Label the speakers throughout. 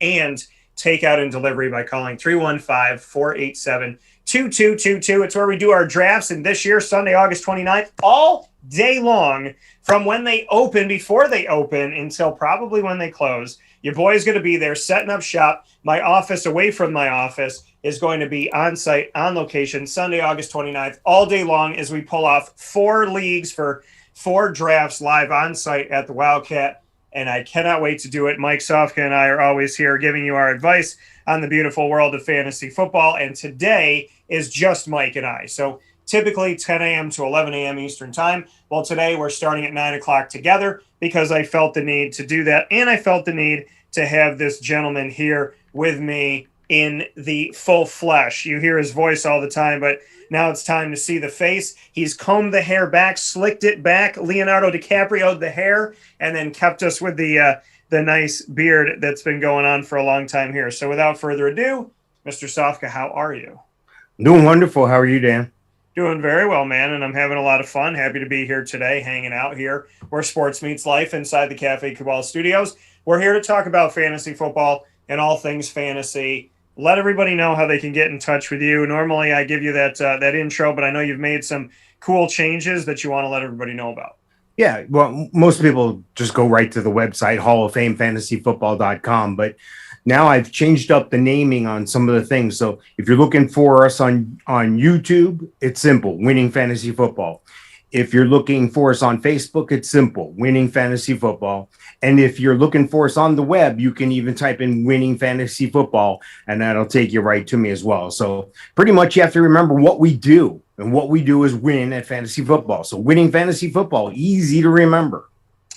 Speaker 1: and takeout and delivery by calling 315-487-2222. It's where we do our drafts. And this year, Sunday, August 29th, all day long from when they open, before they open, until probably when they close. Your boy's going to be there setting up shop. My office, away from my office, is going to be on site, on location, Sunday, August 29th, all day long as we pull off 4 leagues for 4 drafts live on site at the Wildcat. And I cannot wait to do it. Mike Sofka and I are always here giving you our advice on the beautiful world of fantasy football. And today is just Mike and I. So typically 10 a.m. to 11 a.m. Eastern time. Well, today we're starting at 9 o'clock together because I felt the need to do that. And I felt the need to have this gentleman here with me in the full flesh. You hear his voice all the time, but now it's time to see the face. He's combed the hair back, slicked it back, Leonardo DiCaprio'd the hair, and then kept us with the nice beard that's been going on for a long time here. So without further ado, Mr. Sofka, how are you?
Speaker 2: Doing wonderful. How are you, Dan?
Speaker 1: Doing very well, man, and I'm having a lot of fun. Happy to be here today, hanging out here where sports meets life inside the Cafe Cabal Studios. We're here to talk about fantasy football and all things fantasy. Let everybody know how they can get in touch with you. Normally, I give you that intro, but I know you've made some cool changes that you want to let everybody know about.
Speaker 2: Yeah, well, most people just go right to the website, hallofamefantasyfootball.com, but now I've changed up the naming on some of the things. So if you're looking for us on YouTube, it's simple, Winning Fantasy Football. If you're looking for us on Facebook, it's simple, Winning Fantasy Football. And if you're looking for us on the web, you can even type in Winning Fantasy Football, and that'll take you right to me as well. So pretty much you have to remember what we do, and what we do is win at fantasy football. So Winning Fantasy Football, easy to remember.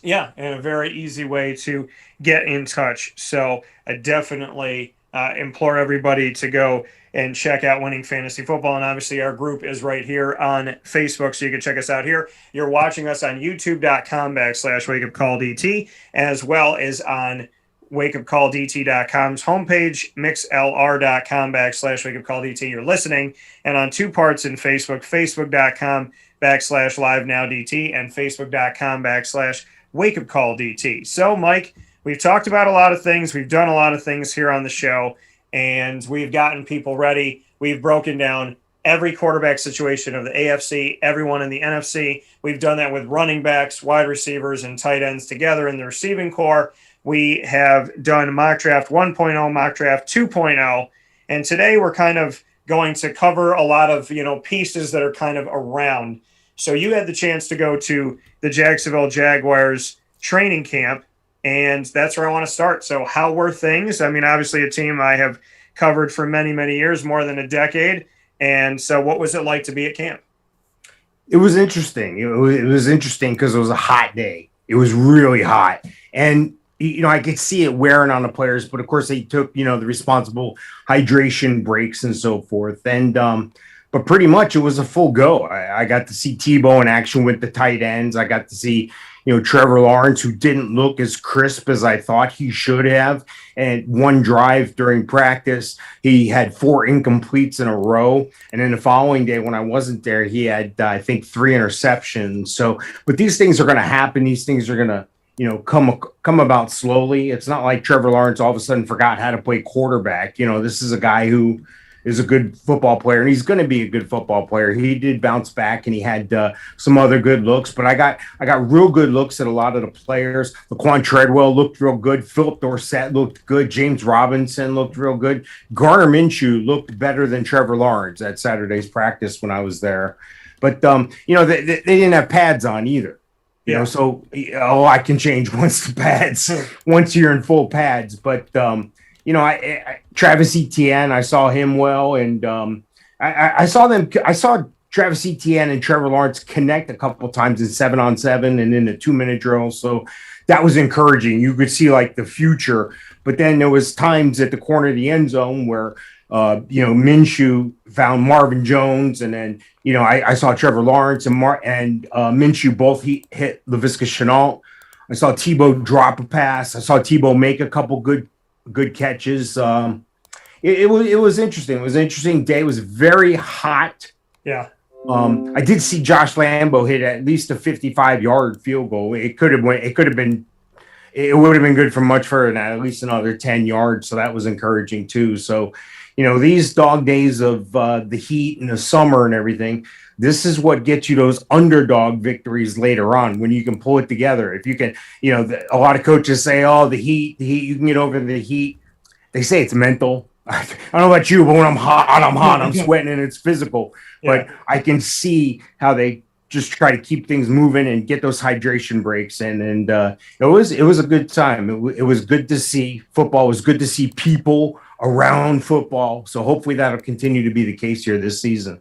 Speaker 1: Yeah, and a very easy way to get in touch. So I definitely implore everybody to go and check out Winning Fantasy Football. And obviously our group is right here on Facebook, so you can check us out here. You're watching us on youtube.com/wakeupcalldt, as well as on wakeupcalldt.com's homepage, mixlr.com/wakeupcalldt. You're listening, and on 2 parts in Facebook, facebook.com/live-now-dt and facebook.com/wakeupcalldt. So, Mike, we've talked about a lot of things. We've done a lot of things here on the show, and we've gotten people ready. We've broken down every quarterback situation of the AFC, everyone in the NFC. We've done that with running backs, wide receivers, and tight ends together in the receiving core. We have done mock draft 1.0, mock draft 2.0, and today we're kind of going to cover a lot of, pieces that are kind of around. So you had the chance to go to the Jacksonville Jaguars training camp, and that's where I want to start. So how were things? I mean, obviously a team I have covered for many, many years, more than a decade. And so what was it like to be at camp?
Speaker 2: It was interesting. It was interesting because it was a hot day. It was really hot. And I could see it wearing on the players, but of course they took, the responsible hydration breaks and so forth. And, but pretty much it was a full go. I got to see Tebow in action with the tight ends. I got to see, Trevor Lawrence, who didn't look as crisp as I thought he should have. And one drive during practice, he had 4 incompletes in a row. And then the following day when I wasn't there, he had, I think, 3 interceptions. So, but these things are going to happen. These things are going to, come about slowly. It's not like Trevor Lawrence all of a sudden forgot how to play quarterback. This is a guy who is a good football player, and he's going to be a good football player. He did bounce back, and he had some other good looks. But I got real good looks at a lot of the players. Laquan Treadwell looked real good. Philip Dorsett looked good. James Robinson looked real good. Gardner Minshew looked better than Trevor Lawrence at Saturday's practice when I was there. But they didn't have pads on either. So I can change once you're in full pads. But Travis Etienne, I saw him well, and I saw Travis Etienne and Trevor Lawrence connect a couple of times in 7-on-7 and in the 2-minute drill. So that was encouraging. You could see like the future. But then there was times at the corner of the end zone where Minshew found Marvin Jones, and then I saw Trevor Lawrence and Minshew both hit Laviska Shenault. I saw Tebow drop a pass. I saw Tebow make a couple good catches. It was interesting. It was an interesting day. It was very hot.
Speaker 1: Yeah.
Speaker 2: I did see Josh Lambo hit at least a 55-yard field goal. It could have been it would have been good for much further than that, at least another 10 yards. So that was encouraging too. So, these dog days of the heat and the summer and everything, this is what gets you those underdog victories later on when you can pull it together. If you can, a lot of coaches say, oh, the heat, you can get over the heat. They say it's mental. I don't know about you, but when I'm hot, I'm sweating and it's physical. Yeah. But I can see how they just try to keep things moving and get those hydration breaks in. And it was a good time. It was good to see football. It was good to see people around football. So hopefully that'll continue to be the case here this season.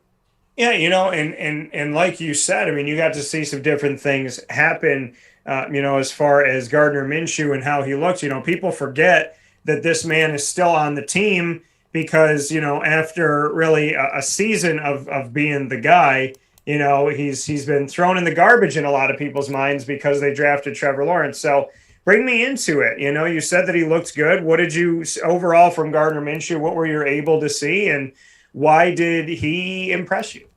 Speaker 1: Yeah, and like you said, I mean, you got to see some different things happen, as far as Gardner Minshew and how he looks. People forget that this man is still on the team because, after really a season of being the guy, he's been thrown in the garbage in a lot of people's minds because they drafted Trevor Lawrence. So bring me into it. You said that he looked good. What did you overall from Gardner Minshew? What were you able to see, and why did he impress you?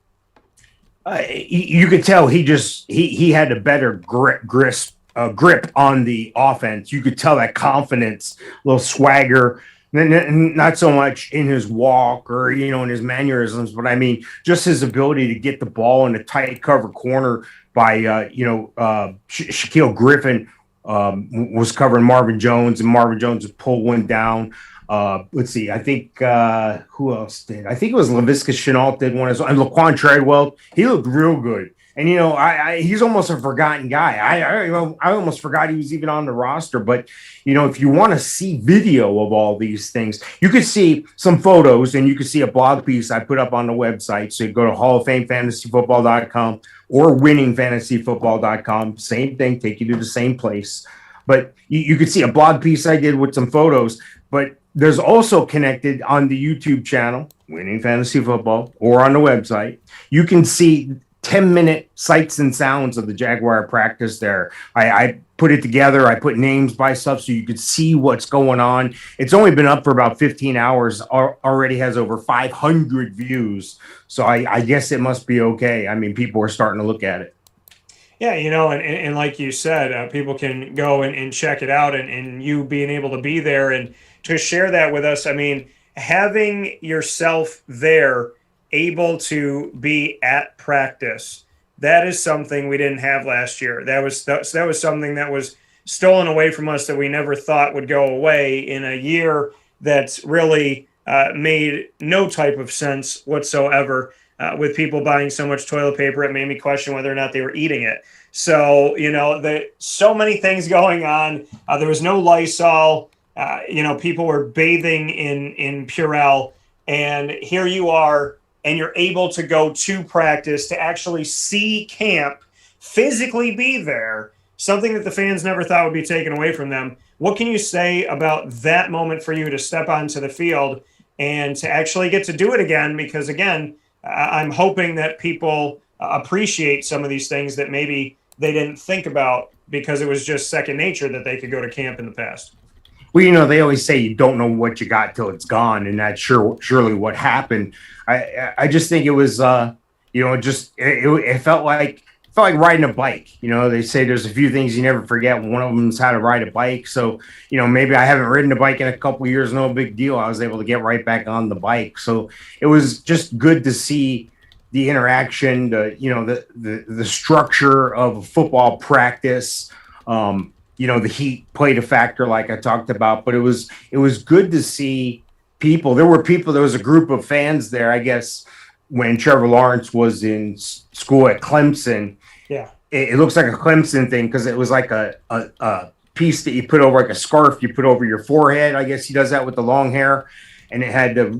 Speaker 2: You could tell he had a better grip on the offense. You could tell that confidence, little swagger, not so much in his walk or, in his mannerisms, but I mean, just his ability to get the ball in a tight cover corner by, Shaquille Griffin was covering Marvin Jones, and Marvin Jones would pull one down. Let's see. I think who else did? I think it was Laviska Shenault did one as well. And Laquan Treadwell, he looked real good. And he's almost a forgotten guy. I almost forgot he was even on the roster. But if you want to see video of all these things, you could see some photos, and you could see a blog piece I put up on the website. So you go to Hall of Fame FantasyFootball.com or WinningFantasyFootball.com. Same thing, take you to the same place. But you could see a blog piece I did with some photos. But there's also connected on the YouTube channel, Winning Fantasy Football, or on the website. You can see 10-minute sights and sounds of the Jaguar practice there. I put it together. I put names by stuff so you could see what's going on. It's only been up for about 15 hours. Already has over 500 views. So I guess it must be okay. I mean, people are starting to look at it.
Speaker 1: Yeah, and like you said, people can go and check it out, and you being able to be there and to share that with us. I mean, having yourself there, able to be at practice, that is something we didn't have last year. That was something that was stolen away from us that we never thought would go away in a year that's really made no type of sense whatsoever. With people buying so much toilet paper, it made me question whether or not they were eating it. So, so many things going on. There was no Lysol. People were bathing in Purell. And here you are, and you're able to go to practice, to actually see camp, physically be there, something that the fans never thought would be taken away from them. What can you say about that moment for you to step onto the field and to actually get to do it again? Because, again, I'm hoping that people appreciate some of these things that maybe they didn't think about because it was just second nature that they could go to camp in the past.
Speaker 2: Well, they always say you don't know what you got till it's gone, and that's surely what happened. I just think it was, it felt like riding a bike. They say there's a few things you never forget. One of them is how to ride a bike. So, maybe I haven't ridden a bike in a couple of years, no big deal. I was able to get right back on the bike. So it was just good to see the interaction, the structure of football practice. The heat played a factor, like I talked about, but it was good to see people. There was a group of fans there, I guess, when Trevor Lawrence was in school at Clemson.
Speaker 1: Yeah.
Speaker 2: It looks like a Clemson thing because it was like a piece that you put over, like a scarf you put over your forehead. I guess he does that with the long hair. And it had the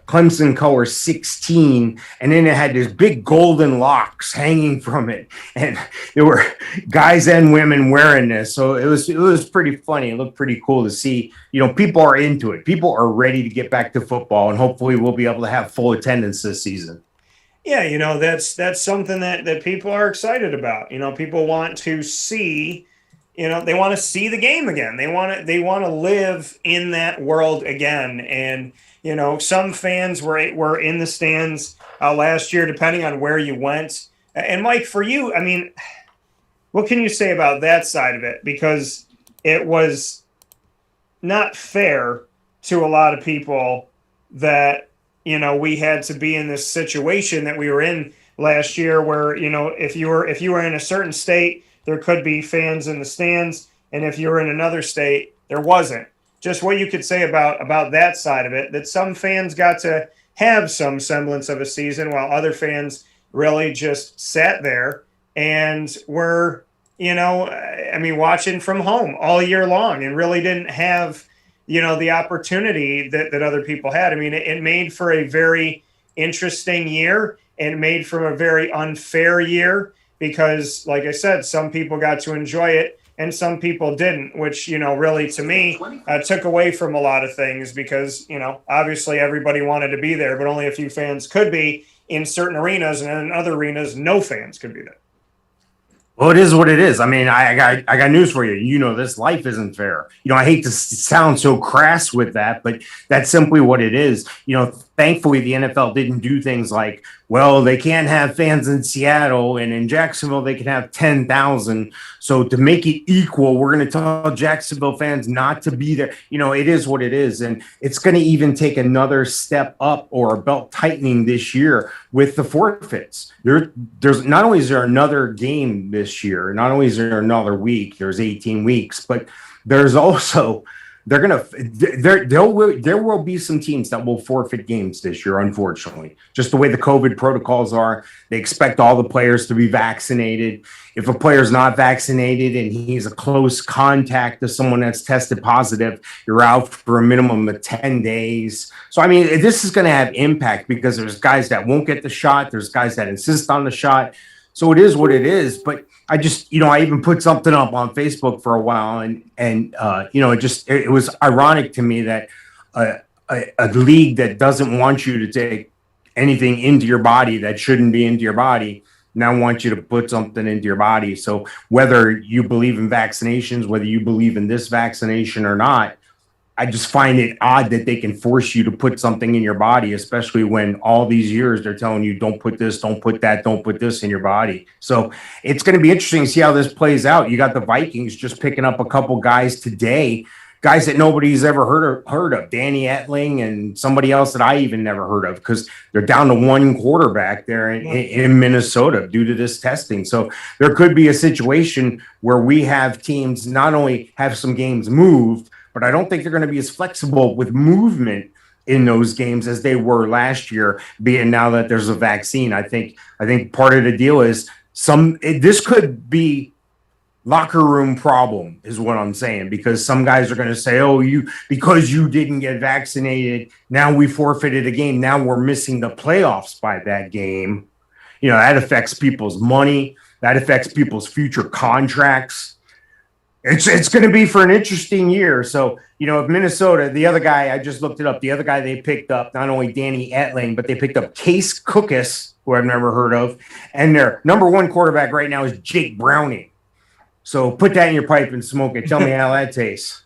Speaker 2: Clemson color 16, and then it had this big golden locks hanging from it, and there were guys and women wearing this. So it was pretty funny. It looked pretty cool to see. People are into it. People are ready to get back to football, and hopefully we'll be able to have full attendance this season.
Speaker 1: Yeah, that's something that people are excited about. People want to see. They want to see the game again. They want to live in that world again. And, some fans were in the stands last year, depending on where you went. And Mike, for you, I mean, what can you say about that side of it? Because it was not fair to a lot of people that, you know, we had to be in this situation that we were in last year where, you know, if you were in a certain state, there could be fans in the stands, and if you were in another state, there wasn't. Just what you could say about that side of it, that some fans got to have some semblance of a season while other fans really just sat there and were, you know, I mean, watching from home all year long and really didn't have, you know, the opportunity that other people had. I mean, it made for a very interesting year and made for a very unfair year because, like I said, some people got to enjoy it and some people didn't, which, you know, really to me took away from a lot of things because, you know, obviously everybody wanted to be there, but only a few fans could be in certain arenas, and in other arenas, no fans could be there.
Speaker 2: Well, it is what it is. I mean, I got news for you. You know, this life isn't fair. You know, I hate to sound so crass with that, but that's simply what it is. You know, thankfully, the NFL didn't do things like, well, they can't have fans in Seattle, and in Jacksonville, they can have 10,000. So to make it equal, we're going to tell Jacksonville fans not to be there. You know, it is what it is. And it's going to even take another step up or a belt tightening this year with the forfeits. There's not only is there another game this year, not only is there another week, there's 18 weeks, but there's also there will be some teams that will forfeit games this year, unfortunately. Just the way the COVID protocols are, they expect all the players to be vaccinated. If a player's not vaccinated and he's a close contact to someone that's tested positive, you're out for a minimum of 10 days. So, I mean, this is going to have impact because there's guys that won't get the shot. There's guys that insist on the shot. So it is what it is. But I just, you know, I even put something up on Facebook for a while, and you know, it was ironic to me that a league that doesn't want you to take anything into your body that shouldn't be into your body now wants you to put something into your body. So whether you believe in vaccinations, whether you believe in this vaccination or not, I just find it odd that they can force you to put something in your body, especially when all these years they're telling you, don't put this, don't put that, don't put this in your body. So it's going to be interesting to see how this plays out. You got the Vikings just picking up a couple guys today, guys that nobody's ever heard of, Danny Etling and somebody else that I even never heard of, because they're down to one quarterback there in Minnesota due to this testing. So there could be a situation where we have teams not only have some games moved, but I don't think they're going to be as flexible with movement in those games as they were last year, being now that there's a vaccine. I think part of the deal is this could be locker room problem is what I'm saying, because some guys are going to say, oh, because you didn't get vaccinated, now we forfeited a game. Now we're missing the playoffs by that game. You know, that affects people's money. That affects people's future contracts. It's going to be for an interesting year. So, you know, if Minnesota, the other guy, I just looked it up, the other guy they picked up, not only Danny Etling, but they picked up Case Cookus, who I've never heard of. And their number one quarterback right now is Jake Browning. So put that in your pipe and smoke it. Tell me how that tastes.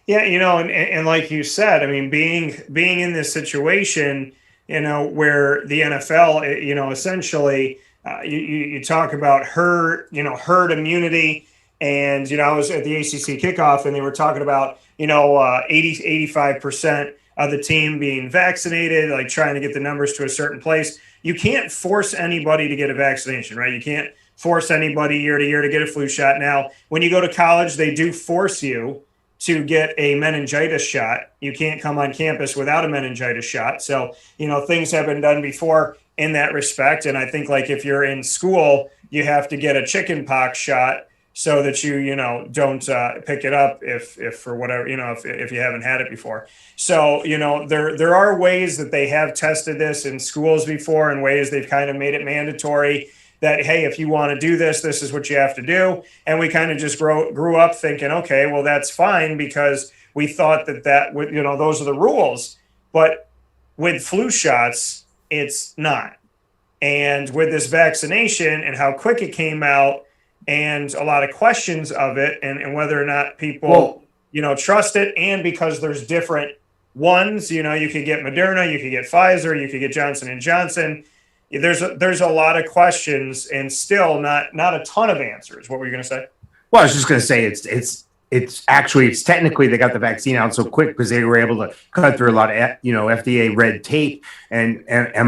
Speaker 1: Yeah, you know, and like you said, I mean, being in this situation, you know, where the NFL, you know, essentially you talk about herd immunity. And, you know, I was at the ACC kickoff and they were talking about, you know, 85% of the team being vaccinated, like trying to get the numbers to a certain place. You can't force anybody to get a vaccination, right? You can't force anybody year to year to get a flu shot. Now, when you go to college, they do force you to get a meningitis shot. You can't come on campus without a meningitis shot. So, you know, things have been done before in that respect. And I think, like, if you're in school, you have to get a chicken pox shot so that you know, don't pick it up if for whatever, you know, if you haven't had it before. So, you know, there are ways that they have tested this in schools before, and ways they've kind of made it mandatory that, hey, if you want to do this, this is what you have to do. And we kind of just grew up thinking, okay, well, that's fine, because we thought that would, you know, those are the rules. But with flu shots, it's not. And with this vaccination and how quick it came out, and a lot of questions of it, and whether or not people, you know, trust it. And because there's different ones, you know, you could get Moderna, you could get Pfizer, you could get Johnson & Johnson. There's a lot of questions and still not a ton of answers. What were you going to say?
Speaker 2: Well, I was just going to say it's technically they got the vaccine out so quick because they were able to cut through a lot of FDA red tape, and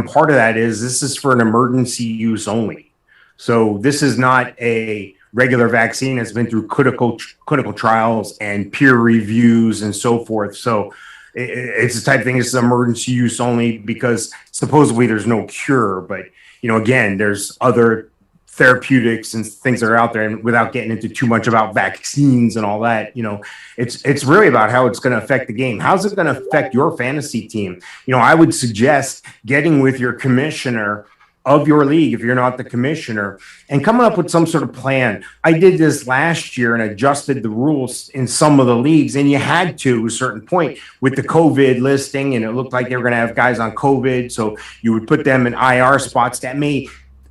Speaker 2: part of that is this is for an emergency use only. So this is not a regular vaccine that's been through clinical trials and peer reviews and so forth. So it's the type of thing. It's emergency use only because supposedly there's no cure, but again, there's other therapeutics and things that are out there, and without getting into too much about vaccines and all that, it's really about how it's going to affect the game. How's it going to affect your fantasy team? I would suggest getting with your commissioner of your league, if you're not the commissioner, and coming up with some sort of plan. I did this last year and adjusted the rules in some of the leagues, and you had to a certain point with the COVID listing, and it looked like they were going to have guys on COVID, so you would put them in IR spots. That may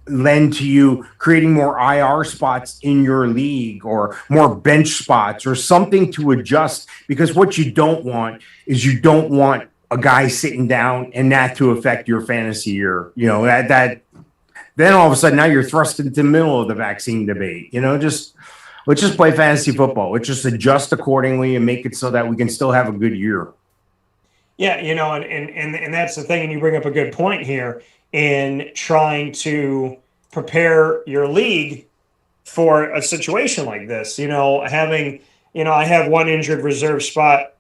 Speaker 2: lend to you creating more IR spots in your league or more bench spots or something to adjust, because what you don't want is a guy sitting down and that to affect your fantasy year. That then all of a sudden now you're thrust into the middle of the vaccine debate. Let's just play fantasy football. Let's just adjust accordingly and make it so that we can still have a good year.
Speaker 1: Yeah, and that's the thing, and you bring up a good point here in trying to prepare your league for a situation like this. I have one injured reserve spot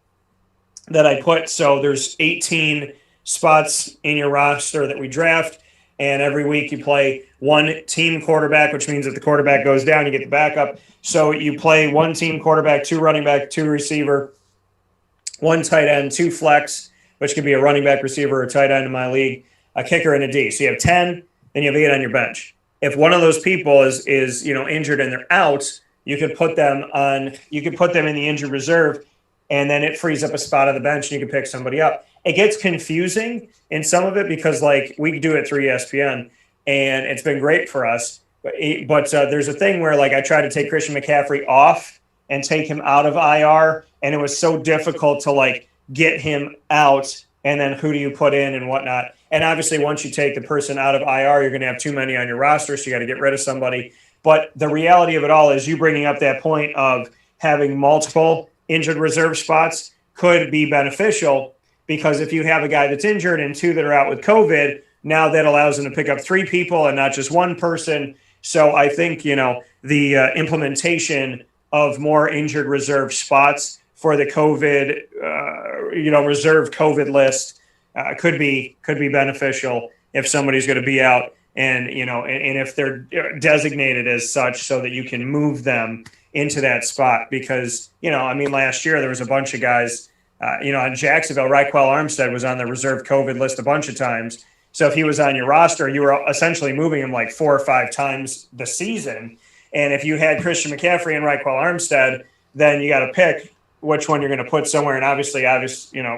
Speaker 1: that I put, so there's 18 spots in your roster that we draft, and every week you play one team quarterback, which means if the quarterback goes down, you get the backup. So you play one team quarterback, two running back, two receiver, one tight end, two flex, which could be a running back, receiver, or tight end in my league, a kicker, and a D. So you have 10, then you have 8 on your bench. If one of those people is injured and they're out, you could put them in the injured reserve, and then it frees up a spot on the bench, and you can pick somebody up. It gets confusing in some of it because, we do it through ESPN, and it's been great for us. But there's a thing where, I tried to take Christian McCaffrey off and take him out of IR, and it was so difficult to, get him out, and then who do you put in and whatnot. And obviously, once you take the person out of IR, you're going to have too many on your roster, so you got to get rid of somebody. But the reality of it all is you bringing up that point of having multiple injured reserve spots could be beneficial, because if you have a guy that's injured and 2 that are out with COVID, now that allows them to pick up 3 people and not just one person. So I think, the implementation of more injured reserve spots for the COVID, reserve COVID list could be beneficial if somebody's going to be out, and if they're designated as such, so that you can move them into that spot. Because last year there was a bunch of guys, on Jacksonville, Raquel Armstead was on the reserve COVID list a bunch of times. So if he was on your roster, you were essentially moving him 4 or 5 times the season. And if you had Christian McCaffrey and Raquel Armstead, then you got to pick which one you're going to put somewhere. And obviously,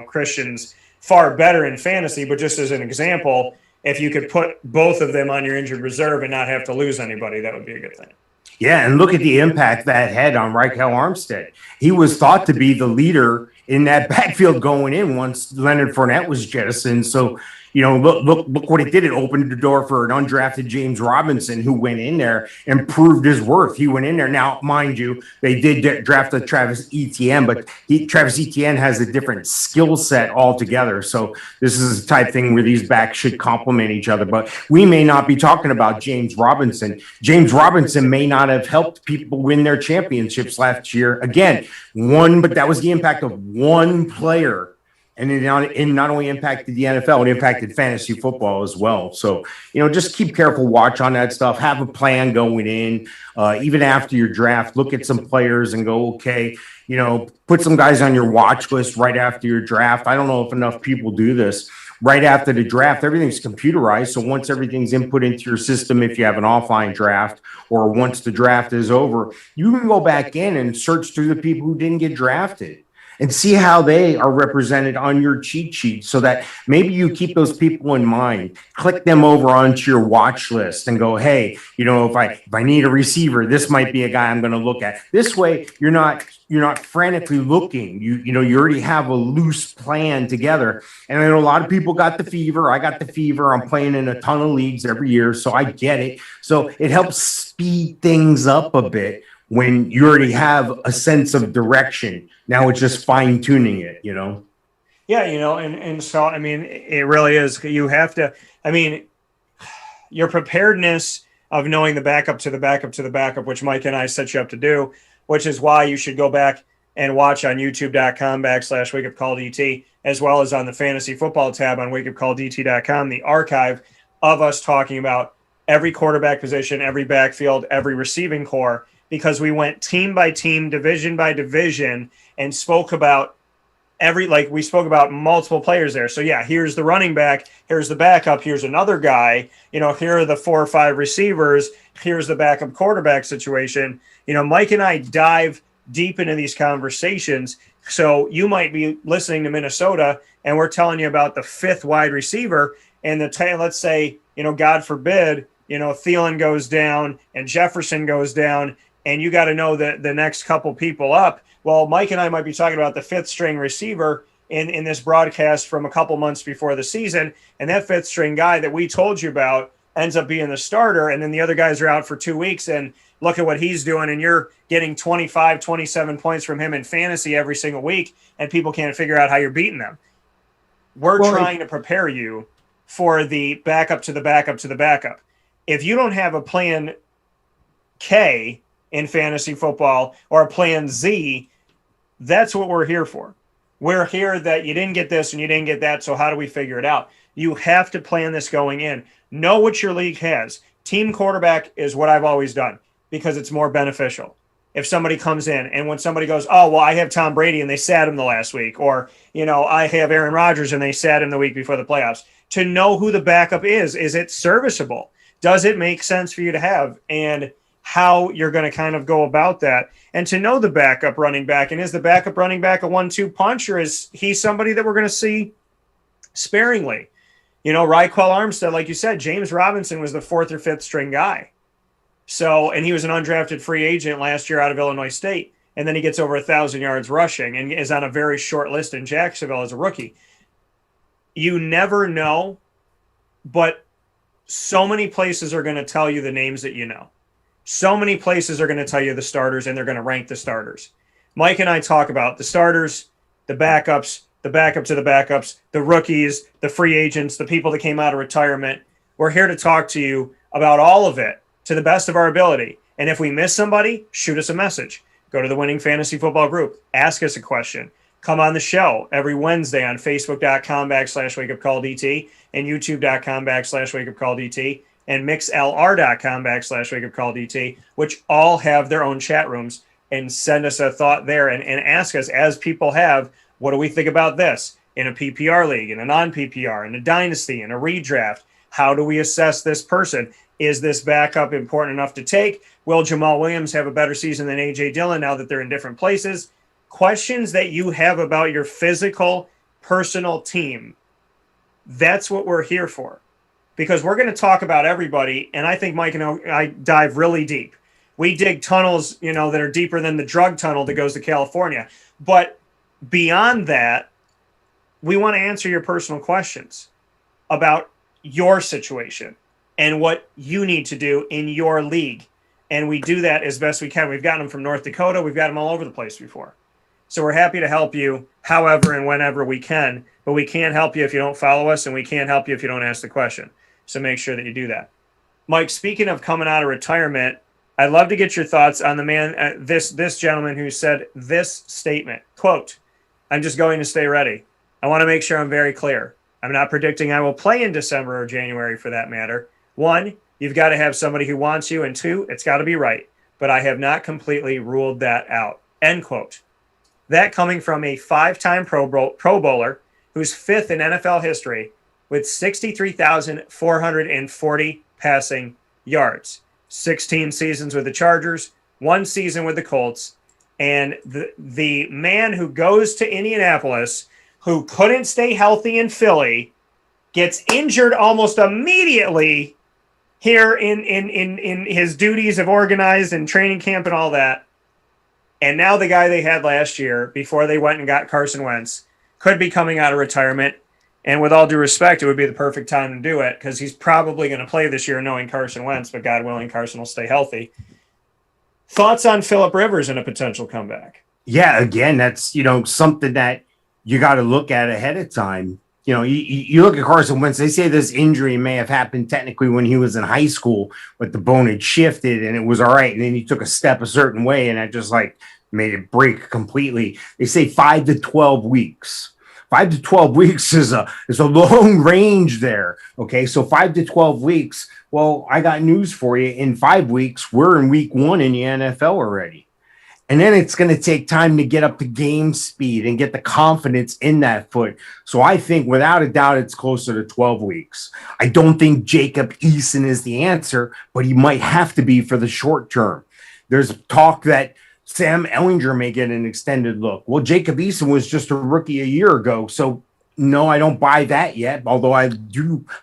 Speaker 1: Christian's far better in fantasy, but just as an example, if you could put both of them on your injured reserve and not have to lose anybody, that would be a good thing.
Speaker 2: Yeah, and look at the impact that had on Raquel Armstead. He was thought to be the leader in that backfield going in once Leonard Fournette was jettisoned. So, look what it did. It opened the door for an undrafted James Robinson, who went in there and proved his worth. He went in there. Now, mind you, they did draft a Travis Etienne, but Travis Etienne has a different skill set altogether. So this is the type of thing where these backs should complement each other. But we may not be talking about James Robinson. James Robinson may not have helped people win their championships last year. Again, but that was the impact of one player. And it not only impacted the NFL, it impacted fantasy football as well. So, just keep careful watch on that stuff. Have a plan going in. Even after your draft, look at some players and go, okay, put some guys on your watch list right after your draft. I don't know if enough people do this. Right after the draft, everything's computerized. So once everything's input into your system, if you have an offline draft, or once the draft is over, you can go back in and search through the people who didn't get drafted and see how they are represented on your cheat sheet, so that maybe you keep those people in mind. Click them over onto your watch list and go, hey, if I need a receiver, this might be a guy I'm going to look at. This way, you're not frantically looking. You already have a loose plan together. And I know a lot of people got the fever. I got the fever. I'm playing in a ton of leagues every year, so I get it. So it helps speed things up a bit when you already have a sense of direction. Now it's just fine tuning it, you know?
Speaker 1: Yeah, and so, I mean, it really is. You have to, I mean, your preparedness of knowing the backup to the backup to the backup, which Mike and I set you up to do, which is why you should go back and watch on youtube.com/wakeupcalldt, as well as on the fantasy football tab on wakeupcalldt.com, the archive of us talking about every quarterback position, every backfield, every receiving core, because we went team by team, division by division, and spoke about we spoke about multiple players there. So yeah, here's the running back, here's the backup, here's another guy, here are the 4 or 5 receivers, here's the backup quarterback situation. Mike and I dive deep into these conversations. So you might be listening to Minnesota and we're telling you about the 5th wide receiver, and let's say, God forbid, Thielen goes down and Jefferson goes down, and you got to know the next couple people up. Well, Mike and I might be talking about the 5th string receiver in this broadcast from a couple months before the season, and that 5th string guy that we told you about ends up being the starter, and then the other guys are out for 2 weeks, and look at what he's doing, and you're getting 25, 27 points from him in fantasy every single week, and people can't figure out how you're beating them. We're trying to prepare you for the backup to the backup to the backup. If you don't have a plan K in fantasy football or a plan Z, that's what we're here for. We're here that you didn't get this and you didn't get that, so how do we figure it out? You have to plan this going in. Know what your league has. Team quarterback is what I've always done because it's more beneficial. If somebody comes in and when somebody goes, oh, well, I have Tom Brady and they sat him the last week, or, I have Aaron Rodgers and they sat him the week before the playoffs, to know who the backup is it serviceable? Does it make sense for you to have? And how you're going to kind of go about that, and to know the backup running back. And is the backup running back a 1-2 punch, or is he somebody that we're going to see sparingly? Raquel Armstead, like you said, James Robinson was the 4th or 5th string guy. So, and he was an undrafted free agent last year out of Illinois State. And then he gets over 1,000 yards rushing and is on a very short list in Jacksonville as a rookie. You never know, but so many places are going to tell you the names that you know. So many places are going to tell you the starters, and they're going to rank the starters. Mike and I talk about the starters, the backups, the backup to the backups, the rookies, the free agents, the people that came out of retirement. We're here to talk to you about all of it to the best of our ability. And if we miss somebody, shoot us a message. Go to the Winning Fantasy Football group. Ask us a question. Come on the show every Wednesday on Facebook.com/WakeUpCallDT and YouTube.com/WakeUpCallDT. and mixlr.com/wakeupcalldt, which all have their own chat rooms, and send us a thought there and ask us, as people have, what do we think about this in a PPR league, in a non-PPR, in a dynasty, in a redraft? How do we assess this person? Is this backup important enough to take? Will Jamal Williams have a better season than A.J. Dillon now that they're in different places? Questions that you have about your physical, personal team. That's what we're here for. Because we're going to talk about everybody, and I think Mike and I dive really deep. We dig tunnels, that are deeper than the drug tunnel that goes to California. But beyond that, we want to answer your personal questions about your situation and what you need to do in your league. And we do that as best we can. We've gotten them from North Dakota. We've got them all over the place before. So we're happy to help you however and whenever we can. But we can't help you if you don't follow us, and we can't help you if you don't ask the question. So make sure that you do that. Mike, speaking of coming out of retirement, I'd love to get your thoughts on the man, this gentleman who said this statement, quote, "I'm just going to stay ready. I want to make sure I'm very clear. I'm not predicting I will play in December or January for that matter. 1, you've got to have somebody who wants you, and 2, it's got to be right. But I have not completely ruled that out." End quote. That coming from a 5-time Pro Bowler who's 5th in NFL history with 63,440 passing yards. 16 seasons with the Chargers, 1 season with the Colts, and the man who goes to Indianapolis, who couldn't stay healthy in Philly, gets injured almost immediately here in his duties of organized and training camp and all that. And now the guy they had last year, before they went and got Carson Wentz, could be coming out of retirement. And with all due respect, it would be the perfect time to do it because he's probably going to play this year knowing Carson Wentz, but God willing, Carson will stay healthy. Thoughts on Phillip Rivers and a potential comeback?
Speaker 2: Yeah, again, that's, something that you got to look at ahead of time. You look at Carson Wentz, they say this injury may have happened technically when he was in high school, but the bone had shifted and it was all right. And then he took a step a certain way and that just like made it break completely. They say 5 to 12 weeks. 5 to 12 weeks is a long range there. Okay, so 5 to 12 weeks. Well, I got news for you. In 5 weeks, we're in week 1 in the NFL already. And then it's going to take time to get up to game speed and get the confidence in that foot. So I think without a doubt, it's closer to 12 weeks. I don't think Jacob Eason is the answer, but he might have to be for the short term. There's talk that Sam Ehlinger may get an extended look. Well, Jacob Eason was just a rookie a year ago. So no, I don't buy that yet. Although I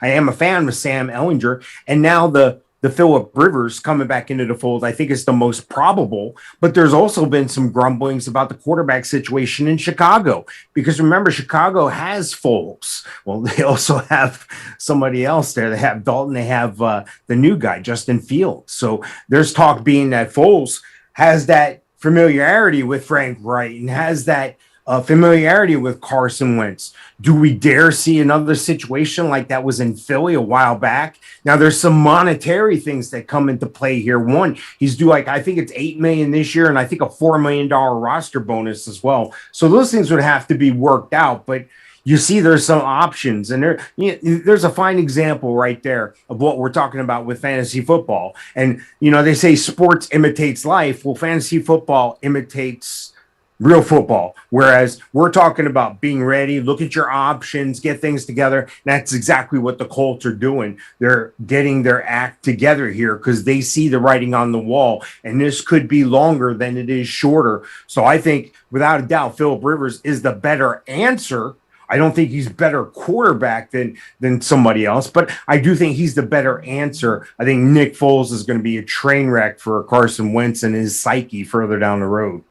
Speaker 2: am a fan of Sam Ehlinger. And now the Phillip Rivers coming back into the fold, I think is the most probable. But there's also been some grumblings about the quarterback situation in Chicago. Because remember, Chicago has Foles. Well, they also have somebody else there. They have Dalton. They have the new guy, Justin Fields. So there's talk being that Foles has that familiarity with Frank Wright and has that familiarity with Carson Wentz. Do we dare see another situation like that was in Philly a while back? Now there's some monetary things that come into play here. One, he's due I think it's $8 million this year, and I think a $4 million roster bonus as well. So those things would have to be worked out, but you see there's some options, and there's a fine example right there of what we're talking about with fantasy football. And, they say sports imitates life. Well, fantasy football imitates real football, whereas we're talking about being ready, look at your options, get things together. That's exactly what the Colts are doing. They're getting their act together here because they see the writing on the wall, and this could be longer than it is shorter. So I think without a doubt, Phillip Rivers is the better answer. I don't think he's better quarterback than somebody else, but I do think he's the better answer. I think Nick Foles is going to be a train wreck for Carson Wentz and his psyche further down the road.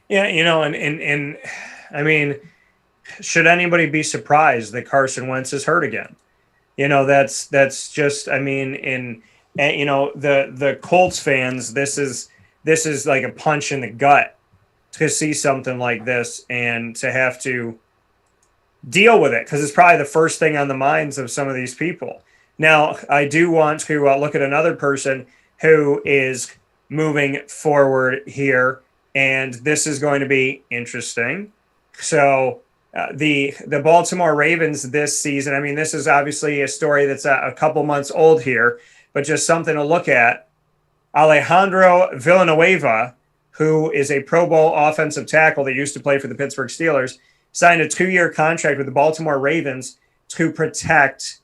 Speaker 1: Yeah, and I mean, should anybody be surprised that Carson Wentz is hurt again? That's just, I mean, the Colts fans, this is like a punch in the gut to see something like this and to have to deal with it, because it's probably the first thing on the minds of some of these people. Now, I do want to look at another person who is moving forward here, and this is going to be interesting. So the Baltimore Ravens this season, I mean, this is obviously a story that's a couple months old here, but just something to look at. Alejandro Villanueva, who is a Pro Bowl offensive tackle that used to play for the Pittsburgh Steelers, signed a 2-year contract with the Baltimore Ravens to protect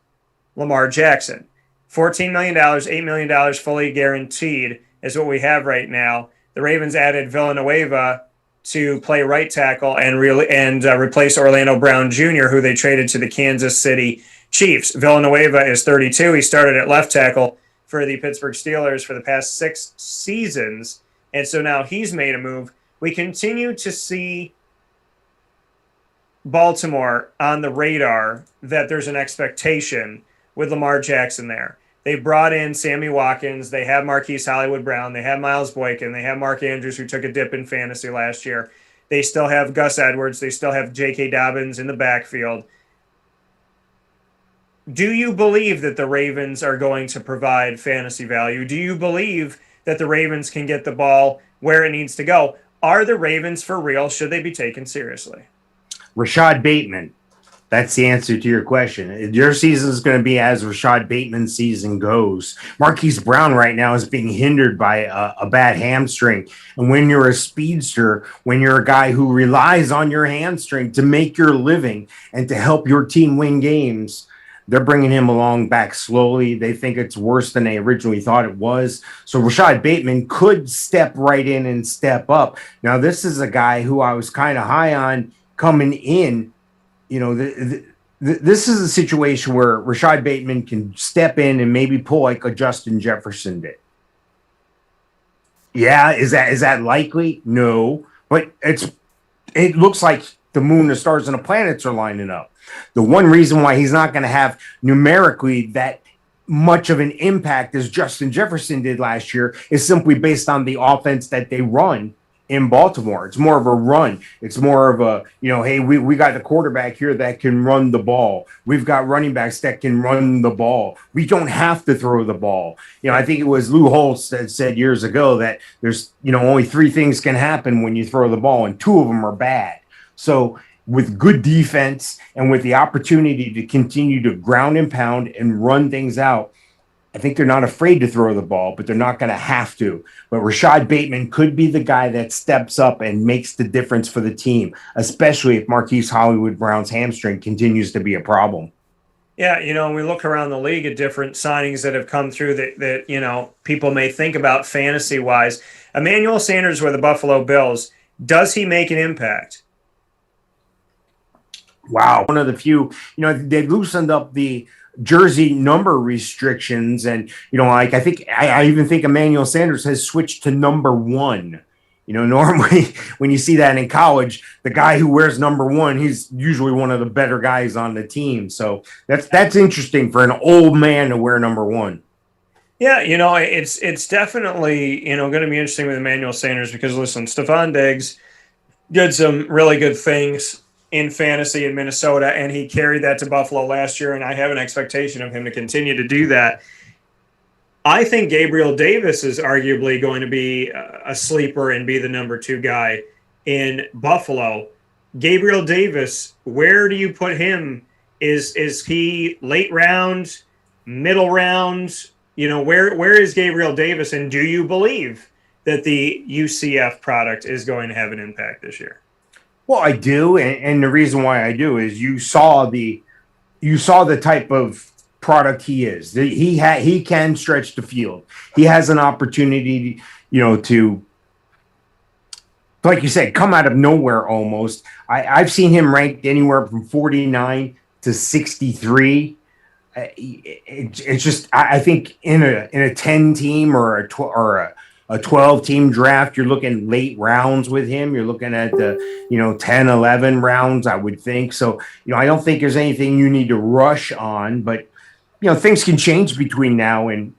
Speaker 1: Lamar Jackson. $14 million, $8 million fully guaranteed is what we have right now. The Ravens added Villanueva to play right tackle and replace Orlando Brown Jr., who they traded to the Kansas City Chiefs. Villanueva is 32. He started at left tackle for the Pittsburgh Steelers for the past 6 seasons, and so now he's made a move. We continue to see Baltimore on the radar that there's an expectation with Lamar Jackson there. They brought in Sammy Watkins. They have Marquise Hollywood Brown. They have Miles Boykin. They have Mark Andrews, who took a dip in fantasy last year. They still have Gus Edwards. They still have J.K. Dobbins in the backfield. Do you believe that the Ravens are going to provide fantasy value? Do you believe that the Ravens can get the ball where it needs to go? Are the Ravens for real? Should they be taken seriously?
Speaker 2: Rashad Bateman. That's the answer to your question. Your season is going to be as Rashad Bateman's season goes. Marquise Brown right now is being hindered by a bad hamstring. And when you're a speedster, when you're a guy who relies on your hamstring to make your living and to help your team win games, they're bringing him along back slowly. They think it's worse than they originally thought it was. So Rashad Bateman could step right in and step up. Now, this is a guy who I was kind of high on coming in. This is a situation where Rashad Bateman can step in and maybe pull like a Justin Jefferson did. Yeah, is that likely? No, but it looks like the moon, the stars, and the planets are lining up. The one reason why he's not going to have numerically that much of an impact as Justin Jefferson did last year is simply based on the offense that they run in Baltimore. It's more of a run. It's more of a, hey, we got the quarterback here that can run the ball. We've got running backs that can run the ball. We don't have to throw the ball. I think it was Lou Holtz that said years ago that there's, only three things can happen when you throw the ball, and two of them are bad. So with good defense and with the opportunity to continue to ground and pound and run things out, I think they're not afraid to throw the ball, but they're not going to have to. But Rashad Bateman could be the guy that steps up and makes the difference for the team, especially if Marquise Hollywood Brown's hamstring continues to be a problem.
Speaker 1: Yeah, we look around the league at different signings that have come through that people may think about fantasy-wise. Emmanuel Sanders with the Buffalo Bills, does he make an impact?
Speaker 2: Wow. One of the few, they loosened up the jersey number restrictions. And, I even think Emmanuel Sanders has switched to number 1. Normally when you see that in college, the guy who wears number 1, he's usually one of the better guys on the team. So that's interesting for an old man to wear number 1.
Speaker 1: Yeah, it's definitely, going to be interesting with Emmanuel Sanders because, listen, Stephon Diggs did some really good things in fantasy in Minnesota, and he carried that to Buffalo last year, and I have an expectation of him to continue to do that. I think Gabriel Davis is arguably going to be a sleeper and be the number 2 guy in Buffalo. Gabriel Davis, where do you put him? Is he late round, middle round? Where is Gabriel Davis, and do you believe that the UCF product is going to have an impact this year?
Speaker 2: Well, I do, and the reason why I do is you saw the type of product he is. He can stretch the field. He has an opportunity, to, like you said, come out of nowhere almost. I've seen him ranked anywhere from 49 to 63. It's just, I think in a 10 team or a 12 team draft, you're looking late rounds with him. You're looking at the, 10, 11 rounds, I would think. So, I don't think there's anything you need to rush on, but, things can change between now and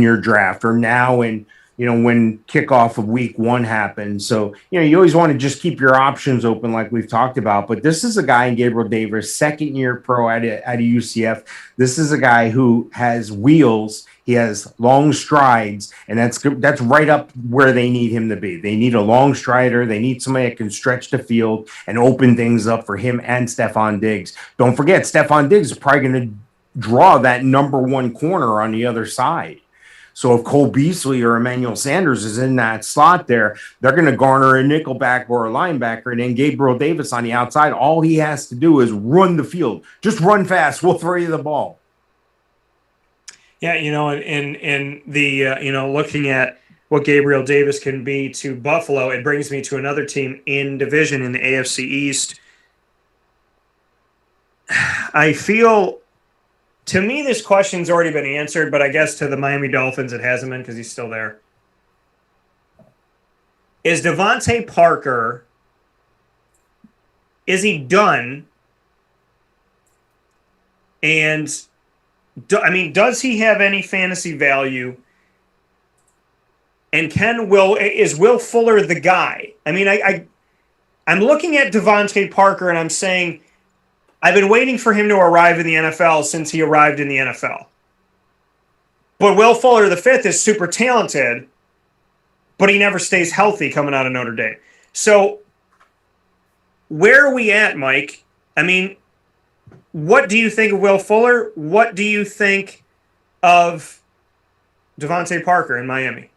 Speaker 2: your draft, or now and, when kickoff of week 1 happens. So, you always want to just keep your options open like we've talked about. But this is a guy in Gabriel Davis, second-year pro out of UCF. This is a guy who has wheels. He has long strides, and that's right up where they need him to be. They need a long strider. They need somebody that can stretch the field and open things up for him and Stephon Diggs. Don't forget, Stephon Diggs is probably going to draw that number 1 corner on the other side. So if Cole Beasley or Emmanuel Sanders is in that slot there, they're going to garner a nickelback or a linebacker, and then Gabriel Davis on the outside. All he has to do is run the field. Just run fast. We'll throw you the ball.
Speaker 1: Yeah, in the looking at what Gabriel Davis can be to Buffalo, it brings me to another team in division in the AFC East. I feel, to me, this question's already been answered, but I guess to the Miami Dolphins it hasn't been because he's still there. Is Devontae Parker, is he done? And does he have any fantasy value? And is Will Fuller the guy? I'm looking at Devontae Parker and I'm saying, I've been waiting for him to arrive in the NFL since he arrived in the NFL. But Will Fuller the fifth is super talented, but he never stays healthy coming out of Notre Dame. So where are we at, Mike? What do you think of Will Fuller? What do you think of Devontae Parker in Miami?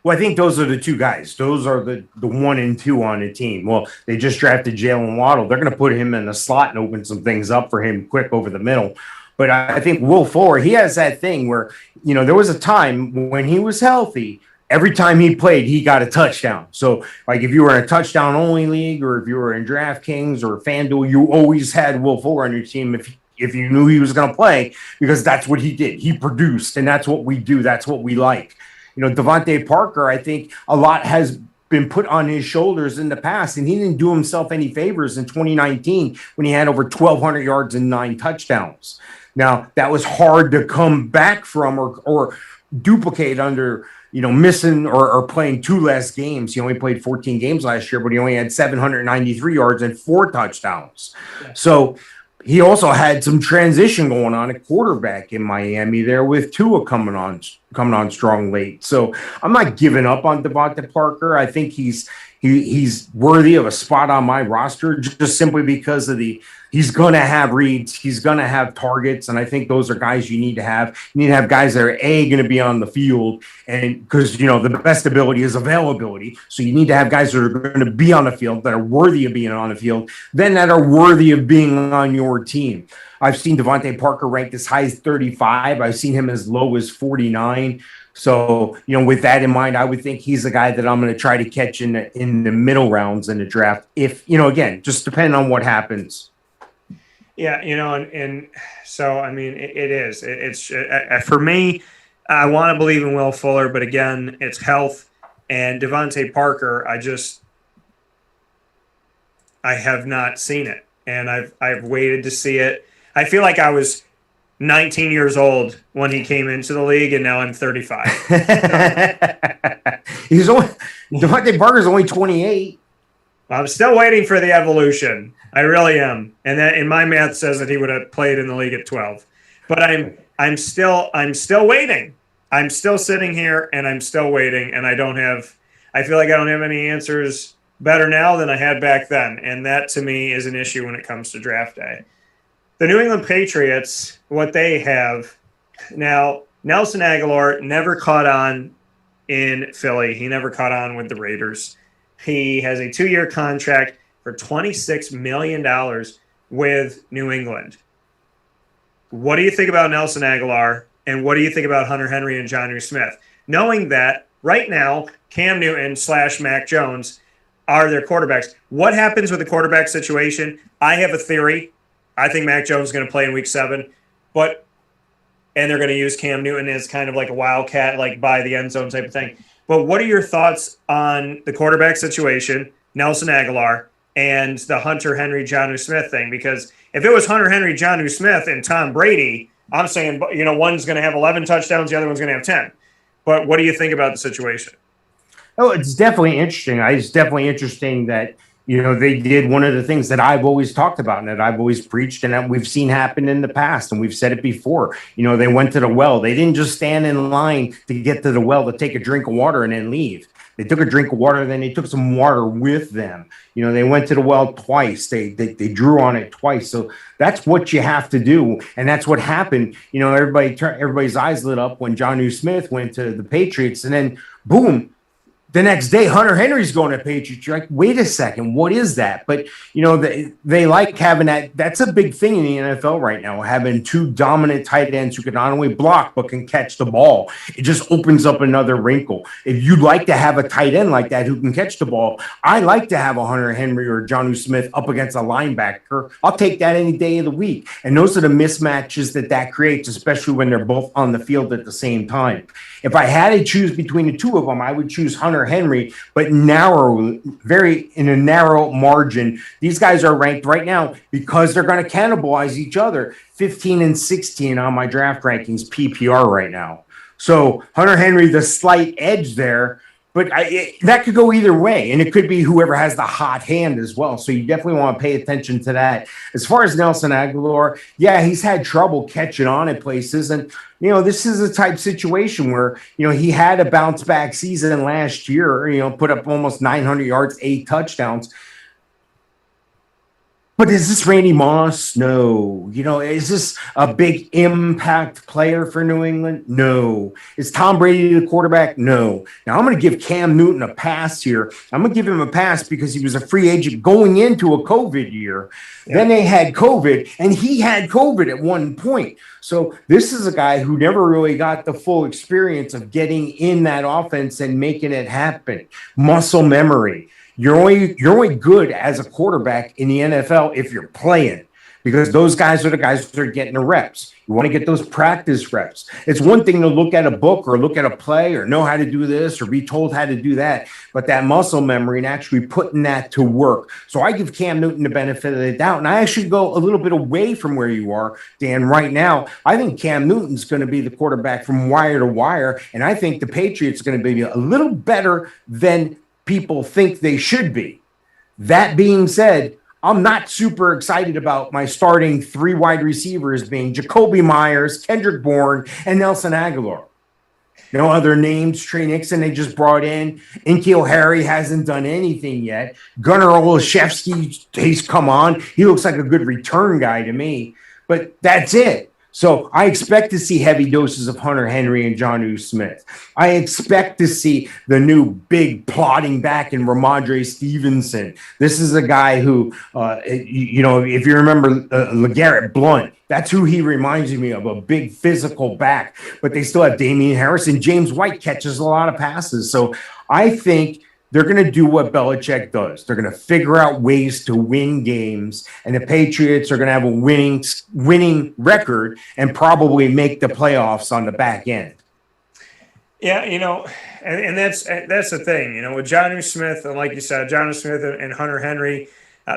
Speaker 2: Well, I think those are the 2 guys. Those are the 1 and 2 on the team. Well, they just drafted Jalen Waddle. They're going to put him in the slot and open some things up for him quick over the middle. But I think Will Fuller, he has that thing where, there was a time when he was healthy, every time he played, he got a touchdown. So, like, if you were in a touchdown-only league or if you were in DraftKings or FanDuel, you always had Will Fuller on your team if you knew he was going to play, because that's what he did. He produced, and that's what we do. That's what we like. Devontae Parker, I think a lot has been put on his shoulders in the past, and he didn't do himself any favors in 2019 when he had over 1,200 yards and 9 touchdowns. Now, that was hard to come back from or duplicate under, missing or playing 2 less games. He only played 14 games last year, but he only had 793 yards and 4 touchdowns. Yeah. So he also had some transition going on at quarterback in Miami there with Tua coming on strong late. So I'm not giving up on Devontae Parker. I think he's worthy of a spot on my roster just simply because of he's going to have reads. He's going to have targets. And I think those are guys you need to have. You need to have guys that are going to be on the field, and because, the best ability is availability. So you need to have guys that are going to be on the field, that are worthy of being on the field, then that are worthy of being on your team. I've seen Devontae Parker ranked as high as 35. I've seen him as low as 49. So, with that in mind, I would think he's a guy that I'm going to try to catch in the middle rounds in the draft. If, again, just depending on what happens.
Speaker 1: Yeah, and so, I mean, it is. It's for me, I want to believe in Will Fuller, but again, it's health. And Devontae Parker, I have not seen it, and I've waited to see it. I feel like I was 19 years old when he came into the league, and now I'm 35.
Speaker 2: Devontae Parker's only 28.
Speaker 1: I'm still waiting for the evolution. I really am, and that in my math says that he would have played in the league at 12. But I'm still waiting. I'm still sitting here, and I'm still waiting, and I feel like I don't have any answers better now than I had back then, and that to me is an issue when it comes to draft day. The New England Patriots, what they have now, Nelson Aguilar never caught on in Philly. He never caught on with the Raiders. He has a 2-year contract for $26 million with New England. What do you think about Nelson Aguilar, and what do you think about Hunter Henry and Jonnu Smith? Knowing that right now, Cam Newton / Mac Jones are their quarterbacks. What happens with the quarterback situation? I have a theory. I think Mac Jones is going to play in week 7, and they're going to use Cam Newton as kind of like a wildcat, like by the end zone type of thing. But what are your thoughts on the quarterback situation, Nelson Aguilar, and the Hunter Henry, Jonnu Smith thing? Because if it was Hunter Henry, Jonnu Smith, and Tom Brady, I'm saying, one's going to have 11 touchdowns, the other one's going to have 10. But what do you think about the situation?
Speaker 2: Oh, it's definitely interesting. It's definitely interesting that, they did one of the things that I've always talked about and that I've always preached and that we've seen happen in the past. And we've said it before. They went to the well. They didn't just stand in line to get to the well to take a drink of water and then leave. They took a drink of water, then they took some water with them. They went to the well twice. They drew on it twice. So that's what you have to do. And that's what happened. Everybody's eyes lit up when Jonnu Smith went to the Patriots, and then boom, the next day, Hunter Henry's going to Patriots. You're like, wait a second, what is that? But, they like having that. That's a big thing in the NFL right now, having 2 dominant tight ends who can not only block but can catch the ball. It just opens up another wrinkle. If you'd like to have a tight end like that who can catch the ball, I like to have a Hunter Henry or Jonnu Smith up against a linebacker. I'll take that any day of the week. And those are the mismatches that creates, especially when they're both on the field at the same time. If I had to choose between the 2 of them, I would choose Hunter Henry, but in a narrow margin. These guys are ranked right now because they're going to cannibalize each other. 15 and 16 on my draft rankings PPR right now. So Hunter Henry, the slight edge there, but that could go either way, and it could be whoever has the hot hand as well. So you definitely want to pay attention to that. As far as Nelson Aguilar, yeah, he's had trouble catching on at places, and this is a type situation where he had a bounce back season last year. Put up almost 900 yards, 8 touchdowns. But is this Randy Moss? No. Is this a big impact player for New England? No. Is Tom Brady the quarterback? No. Now, I'm going to give Cam Newton a pass here. I'm going to give him a pass because he was a free agent going into a COVID year. Yeah. Then they had COVID, and he had COVID at one point. So this is a guy who never really got the full experience of getting in that offense and making it happen. Muscle memory. You're only good as a quarterback in the NFL if you're playing, because those guys are the guys that are getting the reps. You want to get those practice reps. It's one thing to look at a book or look at a play or know how to do this or be told how to do that, but that muscle memory and actually putting that to work. So I give Cam Newton the benefit of the doubt, and I actually go a little bit away from where you are, Dan, right now. I think Cam Newton's going to be the quarterback from wire to wire, and I think the Patriots are going to be a little better than people think they should be. That being said, I'm not super excited about my starting 3 wide receivers being Jacoby Myers, Kendrick Bourne, and Nelson Aguilar. No other names. Trey Nixon, they just brought in. N'Keal Harry hasn't done anything yet. Gunnar Olszewski, he's come on. He looks like a good return guy to me. But that's it. So I expect to see heavy doses of Hunter Henry and Jonnu Smith. I expect to see the new big plotting back in Ramondre Stevenson. This is a guy who, if you remember LeGarrette Blount, that's who he reminds me of, a big physical back. But they still have Damian Harris, and James White catches a lot of passes. So I think they're going to do what Belichick does. They're going to figure out ways to win games, and the Patriots are going to have a winning record and probably make the playoffs on the back end.
Speaker 1: Yeah, and that's the thing, with Jonnu Smith, and like you said, Jonnu Smith and Hunter Henry,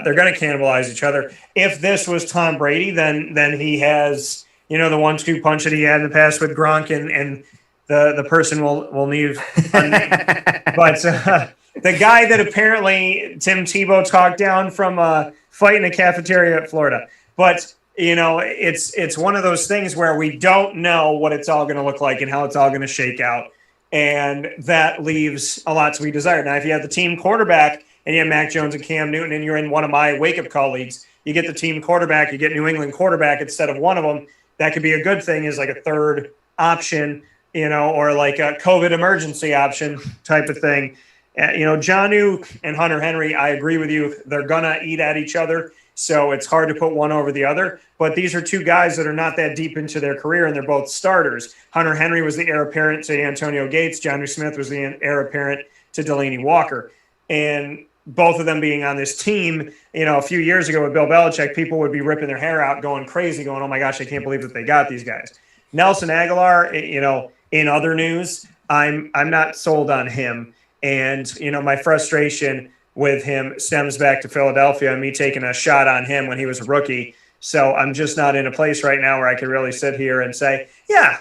Speaker 1: they're going to cannibalize each other. If this was Tom Brady, then he has, the 1-2 punch that he had in the past with Gronk, and the person will leave unnamed. But the guy that apparently Tim Tebow talked down from a fight in a cafeteria at Florida. But, it's one of those things where we don't know what it's all going to look like and how it's all going to shake out. And that leaves a lot to be desired. Now, if you have the team quarterback and you have Mac Jones and Cam Newton and you're in one of my wake-up call leagues, you get the team quarterback, you get New England quarterback instead of one of them. That could be a good thing, is like a third option, or like a COVID emergency option type of thing. Jonnu and Hunter Henry, I agree with you. They're going to eat at each other, so it's hard to put one over the other. But these are two guys that are not that deep into their career, and they're both starters. Hunter Henry was the heir apparent to Antonio Gates. Jonnu Smith was the heir apparent to Delaney Walker. And both of them being on this team, a few years ago with Bill Belichick, people would be ripping their hair out, going crazy, going, oh, my gosh, I can't believe that they got these guys. Nelson Aguilar, in other news, I'm not sold on him. And, my frustration with him stems back to Philadelphia and me taking a shot on him when he was a rookie. So I'm just not in a place right now where I can really sit here and say, yeah,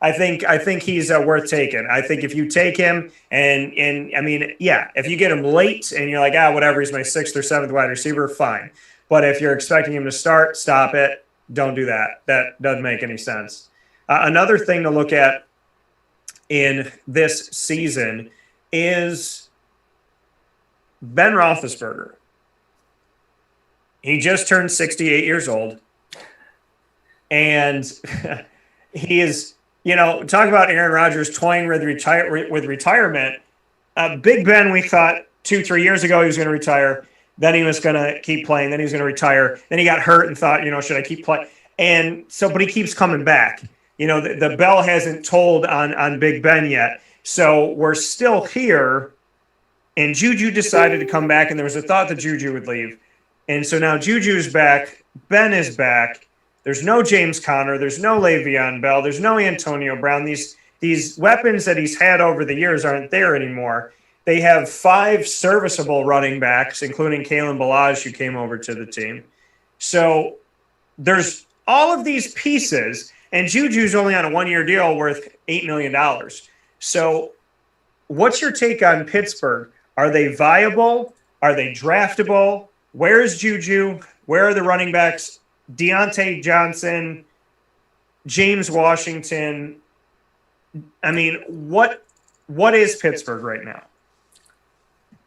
Speaker 1: I think he's worth taking. I think if you take him and if you get him late and you're like, whatever, he's my 6th or 7th wide receiver, fine. But if you're expecting him to start, stop it. Don't do that. That doesn't make any sense. Another thing to look at in this season is Ben Roethlisberger. He just turned 68 years old, and he is, talk about Aaron Rodgers toying with retirement. Big Ben, we thought 2-3 years ago he was going to retire. Then he was going to keep playing. Then he was going to retire. Then he got hurt and thought, should I keep playing? And so, but he keeps coming back. The bell hasn't tolled on Big Ben yet. So we're still here, and Juju decided to come back, and there was a thought that Juju would leave. And so now Juju's back, Ben is back. There's no James Conner, there's no Le'Veon Bell, there's no Antonio Brown. These weapons that he's had over the years aren't there anymore. They have 5 serviceable running backs, including Kalen Ballage, who came over to the team. So there's all of these pieces, and Juju's only on a 1-year deal worth $8 million. So what's your take on Pittsburgh? Are they viable? Are they draftable? Where is Juju? Where are the running backs? Deontay Johnson, James Washington. I mean, what is Pittsburgh right now?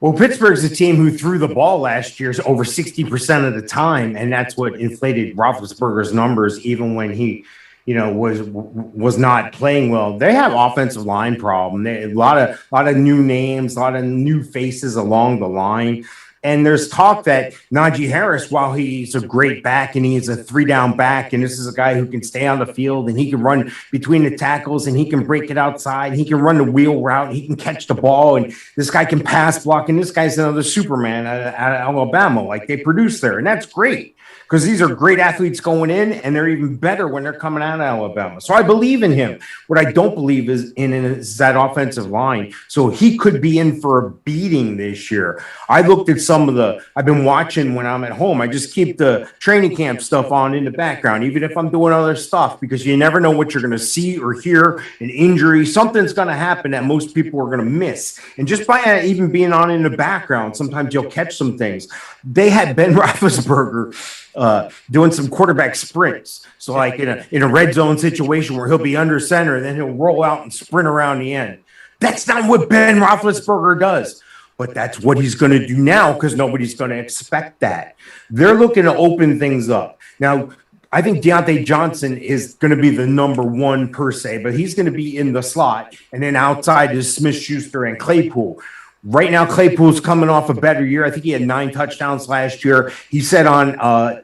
Speaker 2: Well, Pittsburgh's a team who threw the ball last year over 60% of the time, and that's what inflated Roethlisberger's numbers, even when he was not playing well. They have offensive line problem. A lot of new names, a lot of new faces along the line. And there's talk that Najee Harris, while he's a great back and he's a 3-down back, and this is a guy who can stay on the field and he can run between the tackles and he can break it outside, he can run the wheel route, he can catch the ball, and this guy can pass block, and this guy's another Superman out of Alabama, like they produce there. And that's great, because these are great athletes going in, and they're even better when they're coming out of Alabama. So I believe in him. What I don't believe is that offensive line. So he could be in for a beating this year. I looked at I've been watching when I'm at home. I just keep the training camp stuff on in the background, even if I'm doing other stuff, because you never know what you're going to see or hear. An injury, something's going to happen that most people are going to miss. And just by even being on in the background, sometimes you'll catch some things. They had Ben Roethlisberger doing some quarterback sprints. So like in a red zone situation where he'll be under center and then he'll roll out and sprint around the end. That's not what Ben Roethlisberger does. But that's what he's going to do now because nobody's going to expect that. They're looking to open things up. Now, I think Deontay Johnson is going to be the number one per se, but he's going to be in the slot. And then outside is Smith-Schuster and Claypool. Right now, Claypool's coming off a better year. I think he had 9 touchdowns last year. He said on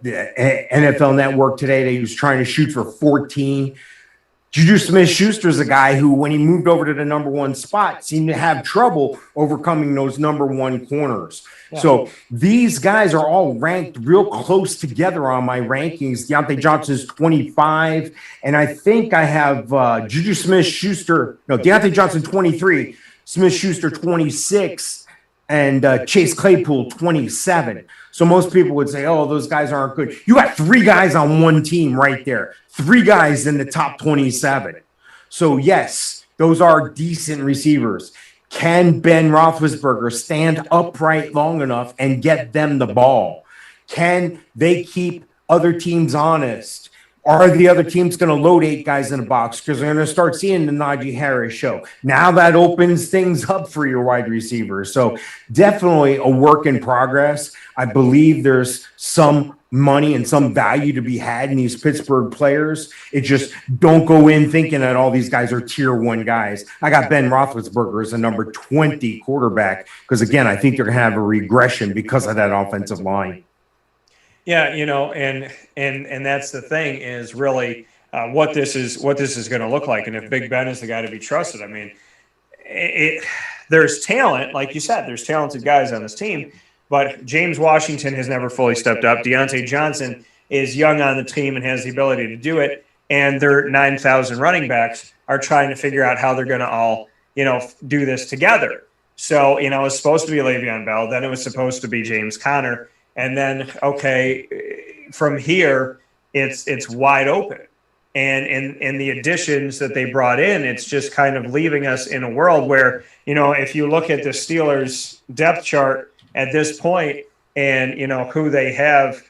Speaker 2: the NFL Network today that he was trying to shoot for 14. Juju Smith-Schuster is a guy who, when he moved over to the number one spot, seemed to have trouble overcoming those number one corners. Yeah. So these guys are all ranked real close together on my rankings. Deontay Johnson's 25, and I think I have Deontay Johnson 23, Smith-Schuster 26, and Chase Claypool 27. So most people would say, oh, those guys aren't good. You got 3 guys on one team right there. 3 guys in the top 27. So, yes, those are decent receivers. Can Ben Roethlisberger stand upright long enough and get them the ball? Can they keep other teams honest? Are the other teams going to load 8 guys in the box? Because they're going to start seeing the Najee Harris show. Now that opens things up for your wide receivers. So definitely a work in progress. I believe there's some money and some value to be had in these Pittsburgh players. It just don't go in thinking that all these guys are tier 1 guys. I got Ben Roethlisberger as a number 20 quarterback because, again, I think they're going to have a regression because of that offensive line.
Speaker 1: Yeah, and that's the thing is really what this is going to look like, and if Big Ben is the guy to be trusted. I mean, there's talent, like you said, there's talented guys on this team, but James Washington has never fully stepped up. Deontay Johnson is young on the team and has the ability to do it, and their 9,000 running backs are trying to figure out how they're going to all do this together. So it was supposed to be Le'Veon Bell, then it was supposed to be James Conner. And then, from here, it's wide open. And in the additions that they brought in, it's just kind of leaving us in a world where, if you look at the Steelers' depth chart at this point and, who they have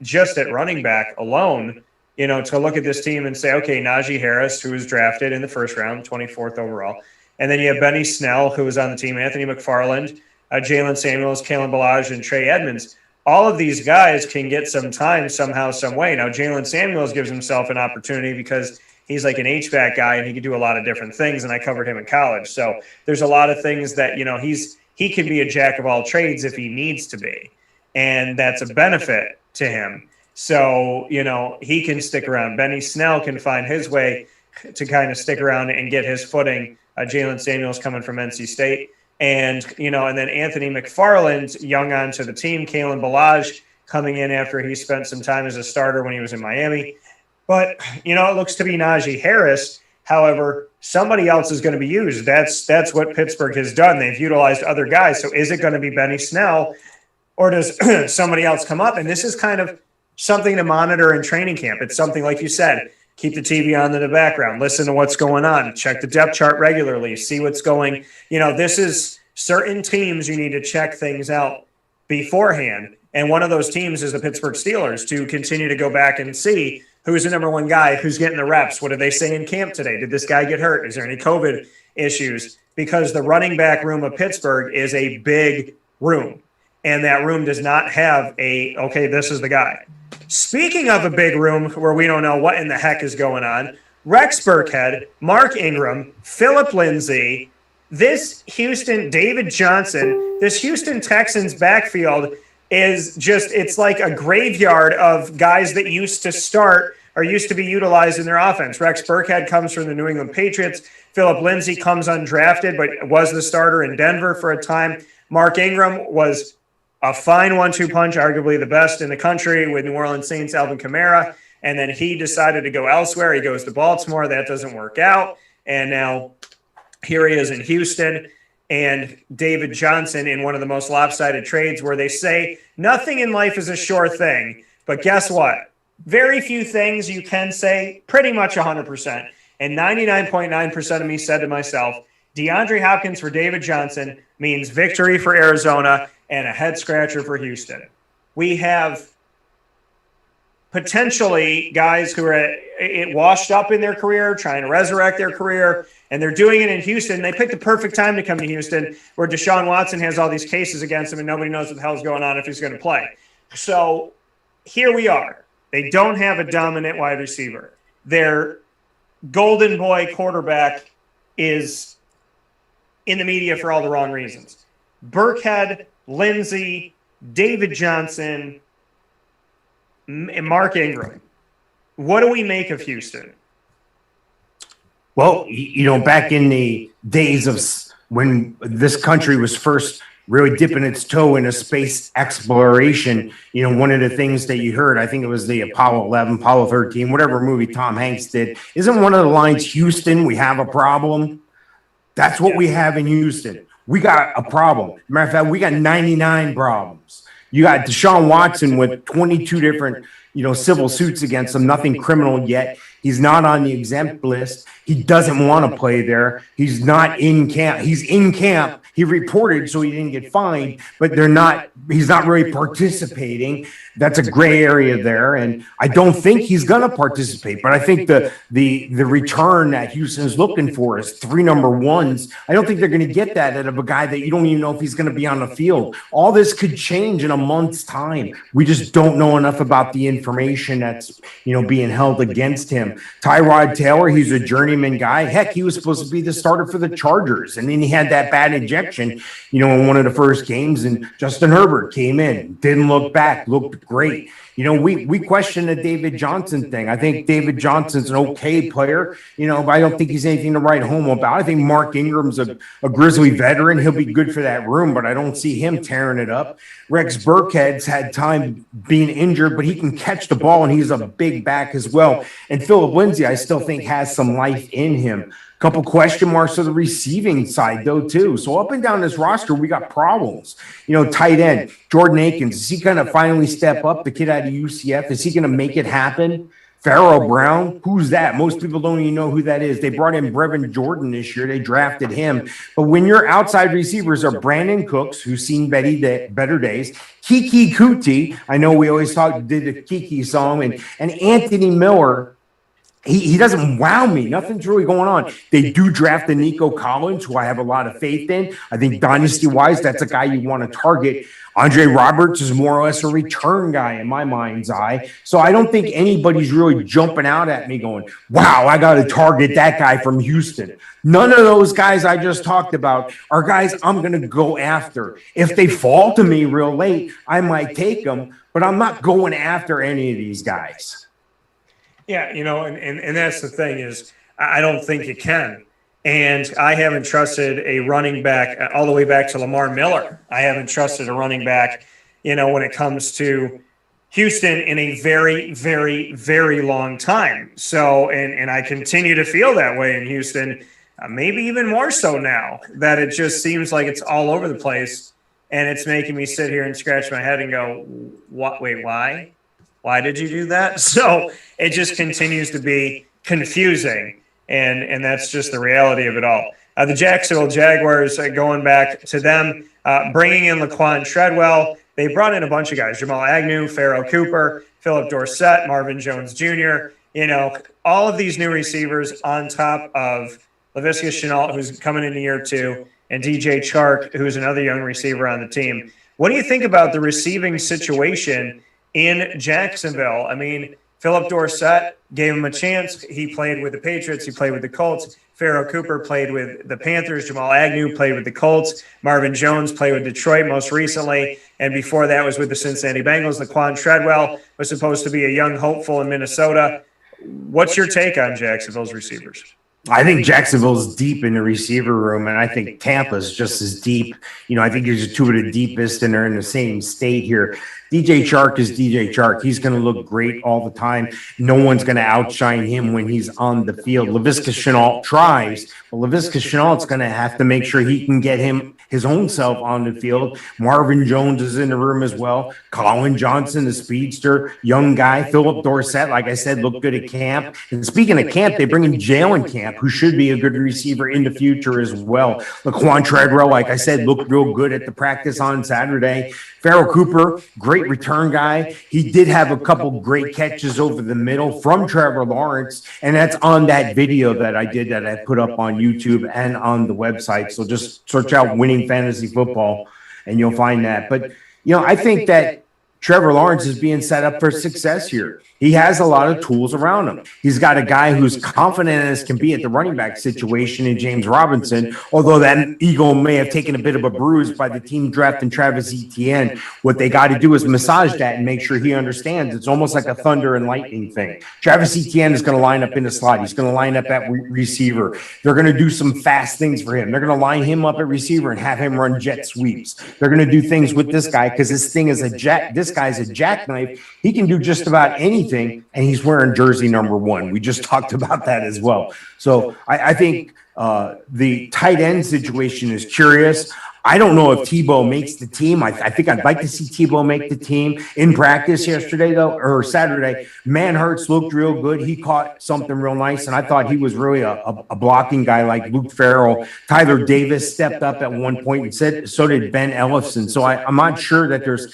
Speaker 1: just at running back alone, to look at this team and say, okay, Najee Harris, who was drafted in the first round, 24th overall. And then you have Benny Snell, who was on the team, Anthony McFarland, Jalen Samuels, Kalen Ballage, and Trey Edmonds. All of these guys can get some time somehow, some way. Now, Jalen Samuels gives himself an opportunity because he's like an HVAC guy and he can do a lot of different things, and I covered him in college. So there's a lot of things that, he can be a jack of all trades if he needs to be, and that's a benefit to him. So, he can stick around. Benny Snell can find his way to kind of stick around and get his footing. Jalen Samuels coming from NC State. And, and then Anthony McFarland, young onto the team, Kalen Ballage coming in after he spent some time as a starter when he was in Miami. But, it looks to be Najee Harris. However, somebody else is going to be used. That's what Pittsburgh has done. They've utilized other guys. So is it going to be Benny Snell, or does somebody else come up? And this is kind of something to monitor in training camp. It's something, like you said, keep the TV on in the background, listen to what's going on, check the depth chart regularly, see what's going. This is certain teams you need to check things out beforehand. And one of those teams is the Pittsburgh Steelers, to continue to go back and see who's the number one guy, who's getting the reps. What did they say in camp today? Did this guy get hurt? Is there any COVID issues? Because the running back room of Pittsburgh is a big room, and that room does not have this is the guy. Speaking of a big room where we don't know what in the heck is going on, Rex Burkhead, Mark Ingram, Phillip Lindsay, this Houston Texans backfield is just, it's like a graveyard of guys that used to start or used to be utilized in their offense. Rex Burkhead comes from the New England Patriots. Phillip Lindsay comes undrafted, but was the starter in Denver for a time. Mark Ingram was a fine 1-2 punch, arguably the best in the country with New Orleans Saints Alvin Kamara. And then he decided to go elsewhere. He goes to Baltimore. That doesn't work out. And now here he is in Houston. And David Johnson in one of the most lopsided trades where they say nothing in life is a sure thing. But guess what? Very few things you can say pretty much 100%. And 99.9% of me said to myself, DeAndre Hopkins for David Johnson means victory for Arizona and a head scratcher for Houston. We have potentially guys who are washed up in their career, trying to resurrect their career, and they're doing it in Houston. They picked the perfect time to come to Houston, where Deshaun Watson has all these cases against him, and nobody knows what the hell's going on if he's going to play. So here we are. They don't have a dominant wide receiver. Their golden boy quarterback is in the media for all the wrong reasons. Burkhead, Lindsey, David Johnson, and Mark Ingram. What do we make of Houston?
Speaker 2: Well, back in the days of when this country was first really dipping its toe into space exploration, one of the things that you heard, I think it was the Apollo 11, Apollo 13, whatever movie Tom Hanks did, isn't one of the lines, Houston, we have a problem? That's what we have in Houston. We got a problem. Matter of fact, we got 99 problems. You got Deshaun Watson with 22 different, civil suits against him, nothing criminal yet. He's not on the exempt list. He doesn't want to play there. He's not in camp. He's in camp. He reported, so he didn't get fined, but he's not really participating. That's a gray area there. And I don't think he's going to participate, but I think the return that Houston is looking for is 3 number ones. I don't think they're going to get that out of a guy that you don't even know if he's going to be on the field. All this could change in a month's time. We just don't know enough about the information that's, being held against him. Tyrod Taylor, he's a journeyman guy. Heck, he was supposed to be the starter for the Chargers. And then he had that bad injection, in one of the first games. And Justin Herbert came in, didn't look back, looked great. We question the David Johnson thing. I think David Johnson's an okay player, but I don't think he's anything to write home about. I think Mark Ingram's a Grizzly veteran. He'll be good for that room, but I don't see him tearing it up. Rex Burkhead's had time being injured, but he can catch the ball, and he's a big back as well. And Phillip Lindsay, I still think, has some life in him. Couple question marks to the receiving side, though, too. So up and down this roster, we got problems. Tight end, Jordan Akins, is he going to finally step up? The kid out of UCF, is he going to make it happen? Pharaoh Brown, who's that? Most people don't even know who that is. They brought in Brevin Jordan this year. They drafted him. But when your outside receivers are Brandon Cooks, who's seen better days, Kiki Kuti, I know we always did the Kiki song, and Anthony Miller, he doesn't wow me. Nothing's really going on. They do draft the Nico Collins, who I have a lot of faith in. I think dynasty-wise, that's a guy you want to target. Andre Roberts is more or less a return guy in my mind's eye. So I don't think anybody's really jumping out at me going, wow, I got to target that guy from Houston. None of those guys I just talked about are guys I'm going to go after. If they fall to me real late, I might take them, but I'm not going after any of these guys.
Speaker 1: Yeah, and that's the thing is I don't think you can. And I haven't trusted a running back all the way back to Lamar Miller. I haven't trusted a running back, when it comes to Houston in a very, very, very long time. So, and I continue to feel that way in Houston, maybe even more so now, that it just seems like it's all over the place. And it's making me sit here and scratch my head and go, wait, why? Why did you do that? So it just continues to be confusing, and that's just the reality of it all. The Jacksonville Jaguars, going back to them, bringing in Laquan Treadwell. They brought in a bunch of guys, Jamal Agnew, Pharaoh Cooper, Philip Dorsett, Marvin Jones Jr., all of these new receivers on top of Laviska Shenault, who's coming in year 2, and DJ Chark, who's another young receiver on the team. What do you think about the receiving situation in Jacksonville? I mean, Philip Dorsett gave him a chance. He played with the Patriots. He played with the Colts. Pharaoh Cooper played with the Panthers. Jamal Agnew played with the Colts. Marvin Jones played with Detroit most recently. And before that was with the Cincinnati Bengals. Laquan Treadwell was supposed to be a young hopeful in Minnesota. What's your take on Jacksonville's receivers?
Speaker 2: I think Jacksonville's deep in the receiver room, and I think Tampa's just as deep. I think these are two of the deepest, and they're in the same state here. DJ Chark is DJ Chark. He's going to look great all the time. No one's going to outshine him when he's on the field. Laviska Shenault tries, but Laviska Shenault's going to have to make sure he can get his own self on the field. Marvin Jones is in the room as well. Colin Johnson, the speedster, young guy. Philip Dorsett, like I said, looked good at camp. And speaking of camp, they bring in Jalen Camp, who should be a good receiver in the future as well. Laquan Treadwell, like I said, looked real good at the practice on Saturday. Farrell Cooper, great return guy. He did have a couple great catches over the middle from Trevor Lawrence, and that's on that video that I put up on YouTube and on the website. So just search out Winning Fantasy Football, and you'll find that. But, I think that Trevor Lawrence is being set up for success here. He has a lot of tools around him. He's got a guy who's confident as can be at the running back situation in James Robinson, although that Eagle may have taken a bit of a bruise by the team drafting Travis Etienne. What they got to do is massage that and make sure he understands. It's almost like a thunder and lightning thing. Travis Etienne is going to line up in the slot. He's going to line up at receiver. They're going to do some fast things for him. They're going to line him up at receiver and have him run jet sweeps. They're going to do things with this guy because this guy's a jackknife. He can do just about anything. And he's wearing jersey number 1. We just talked about that as well. So I think the tight end situation is curious. I don't know if Tebow makes the team. I think I'd like to see Tebow make the team. In practice yesterday, though, or Saturday, Manhurts looked real good. He caught something real nice, and I thought he was really a blocking guy like Luke Farrell. Tyler Davis stepped up at one point, and so did Ben Ellison. So I'm not sure that there's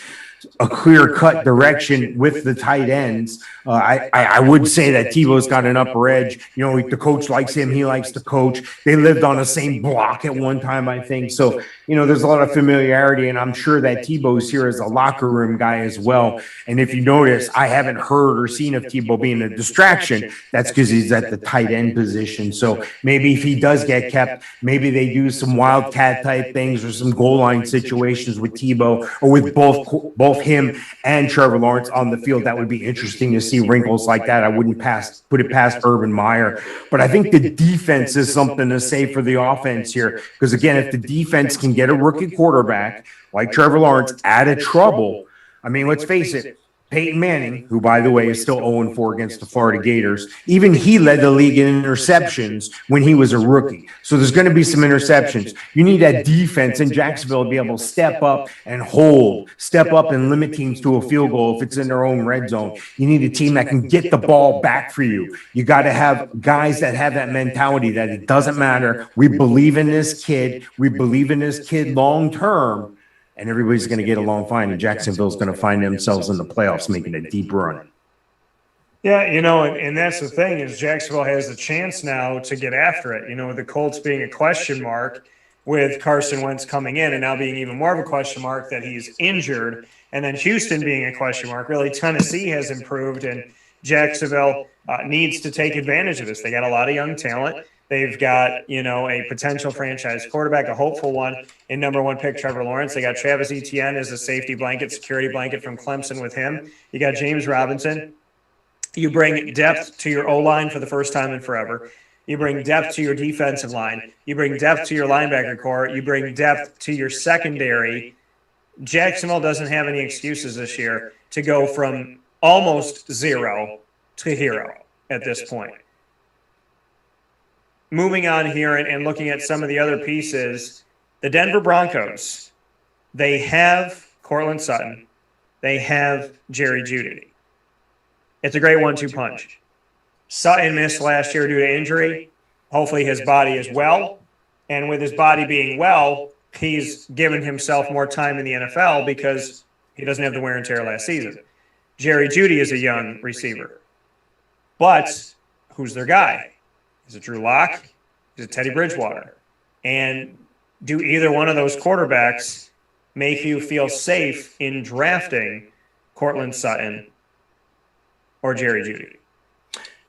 Speaker 2: a clear-cut direction with the tight ends. I would say that Tebow's got an upper edge. The coach likes him. He likes the coach. They lived on the same block at one time, I think. So, there's a lot of familiarity, and I'm sure that Tebow's here as a locker room guy as well. And if you notice, I haven't heard or seen of Tebow being a distraction. That's because he's at the tight end position. So maybe if he does get kept, maybe they do some Wildcat type things or some goal line situations with Tebow or with both him and Trevor Lawrence on the field. That would be interesting to see wrinkles like that. I wouldn't put it past Urban Meyer. But I think the defense is something to say for the offense here. Because, again, if the defense can get a rookie quarterback like Trevor Lawrence out of trouble, I mean, let's face it, Peyton Manning, who, by the way, is still 0-4 against the Florida Gators, even he led the league in interceptions when he was a rookie. So there's going to be some interceptions. You need that defense in Jacksonville to be able to step up and step up and limit teams to a field goal if it's in their own red zone. You need a team that can get the ball back for you. You got to have guys that have that mentality that it doesn't matter. We believe in this kid. We believe in this kid long term. And everybody's going to get along fine, and Jacksonville's going to find themselves in the playoffs making a deep run.
Speaker 1: Yeah, and that's the thing is Jacksonville has the chance now to get after it. With the Colts being a question mark, with Carson Wentz coming in and now being even more of a question mark that he's injured, and then Houston being a question mark. Really, Tennessee has improved, and Jacksonville needs to take advantage of this. They got a lot of young talent. They've got, a potential franchise quarterback, a hopeful one in number 1 pick, Trevor Lawrence. They got Travis Etienne as a safety blanket, security blanket from Clemson with him. You got James Robinson. You bring depth to your O-line for the first time in forever. You bring depth to your defensive line. You bring depth to your linebacker core. You bring depth to your secondary. Jacksonville doesn't have any excuses this year to go from almost 0 to hero at this point. Moving on here and looking at some of the other pieces, the Denver Broncos, they have Courtland Sutton. They have Jerry Jeudy. It's a great 1-2 punch. Sutton missed last year due to injury. Hopefully his body is well. And with his body being well, he's given himself more time in the NFL because he doesn't have the wear and tear last season. Jerry Jeudy is a young receiver. But who's their guy? Is it Drew Lock? Is it Teddy Bridgewater? And do either one of those quarterbacks make you feel safe in drafting Courtland Sutton or Jerry Jeudy?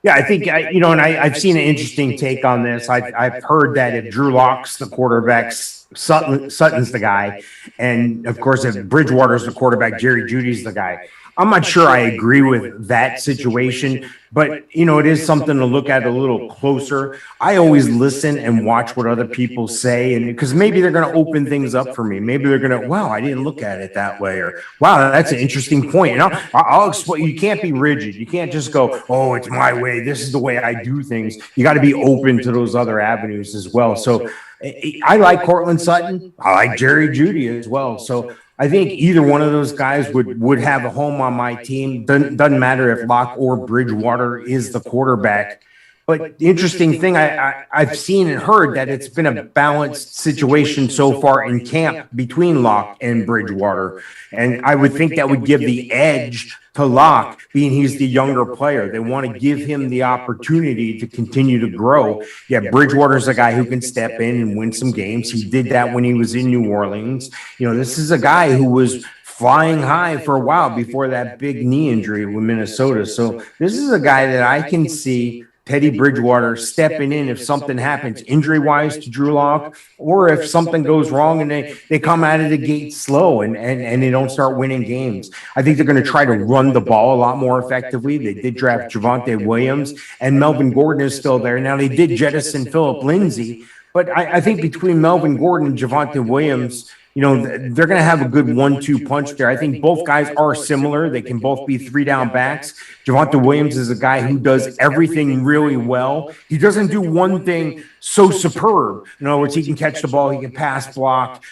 Speaker 2: Yeah, I think, I've seen an interesting take on this. I've heard that if Drew Lock's the quarterback, Sutton's the guy. And, of course, if Bridgewater's the quarterback, Jerry Jeudy's the guy. I'm not sure I agree with that situation, but it is something to look at a little closer. I always listen and watch what other people say, and because maybe they're going to open things up for me. Maybe they're going to, wow, I didn't look at it that way, or wow, that's an interesting point. And I'll explain. You can't be rigid. You can't just go, oh, it's my way. This is the way I do things. You got to be open to those other avenues as well. So I like Cortland Sutton. I like Jerry Jeudy as well. So I think either one of those guys would have a home on my team. Doesn't matter if Locke or Bridgewater is the quarterback. But the interesting thing, I've seen and heard that it's been a balanced situation so far in camp between Locke and Bridgewater. And I would think that would give the edge to Locke, being he's the younger player. They want to give him the opportunity to continue to grow. Yeah, Bridgewater's a guy who can step in and win some games. He did that when he was in New Orleans. This is a guy who was flying high for a while before that big knee injury with Minnesota. So this is a guy that I can see Teddy Bridgewater stepping in if something happens injury-wise to Drew Lock, or if something goes wrong and they come out of the gate slow and they don't start winning games. I think they're going to try to run the ball a lot more effectively. They did draft Javonte Williams, and Melvin Gordon is still there. Now, they did jettison Phillip Lindsay, but I think between Melvin Gordon and Javonte Williams, they're going to have a good 1-2 punch there. I think both guys are similar. They can both be 3-down backs. Javonte Williams is a guy who does everything really well. He doesn't do one thing so superb. In other words, he can catch the ball, he can pass block,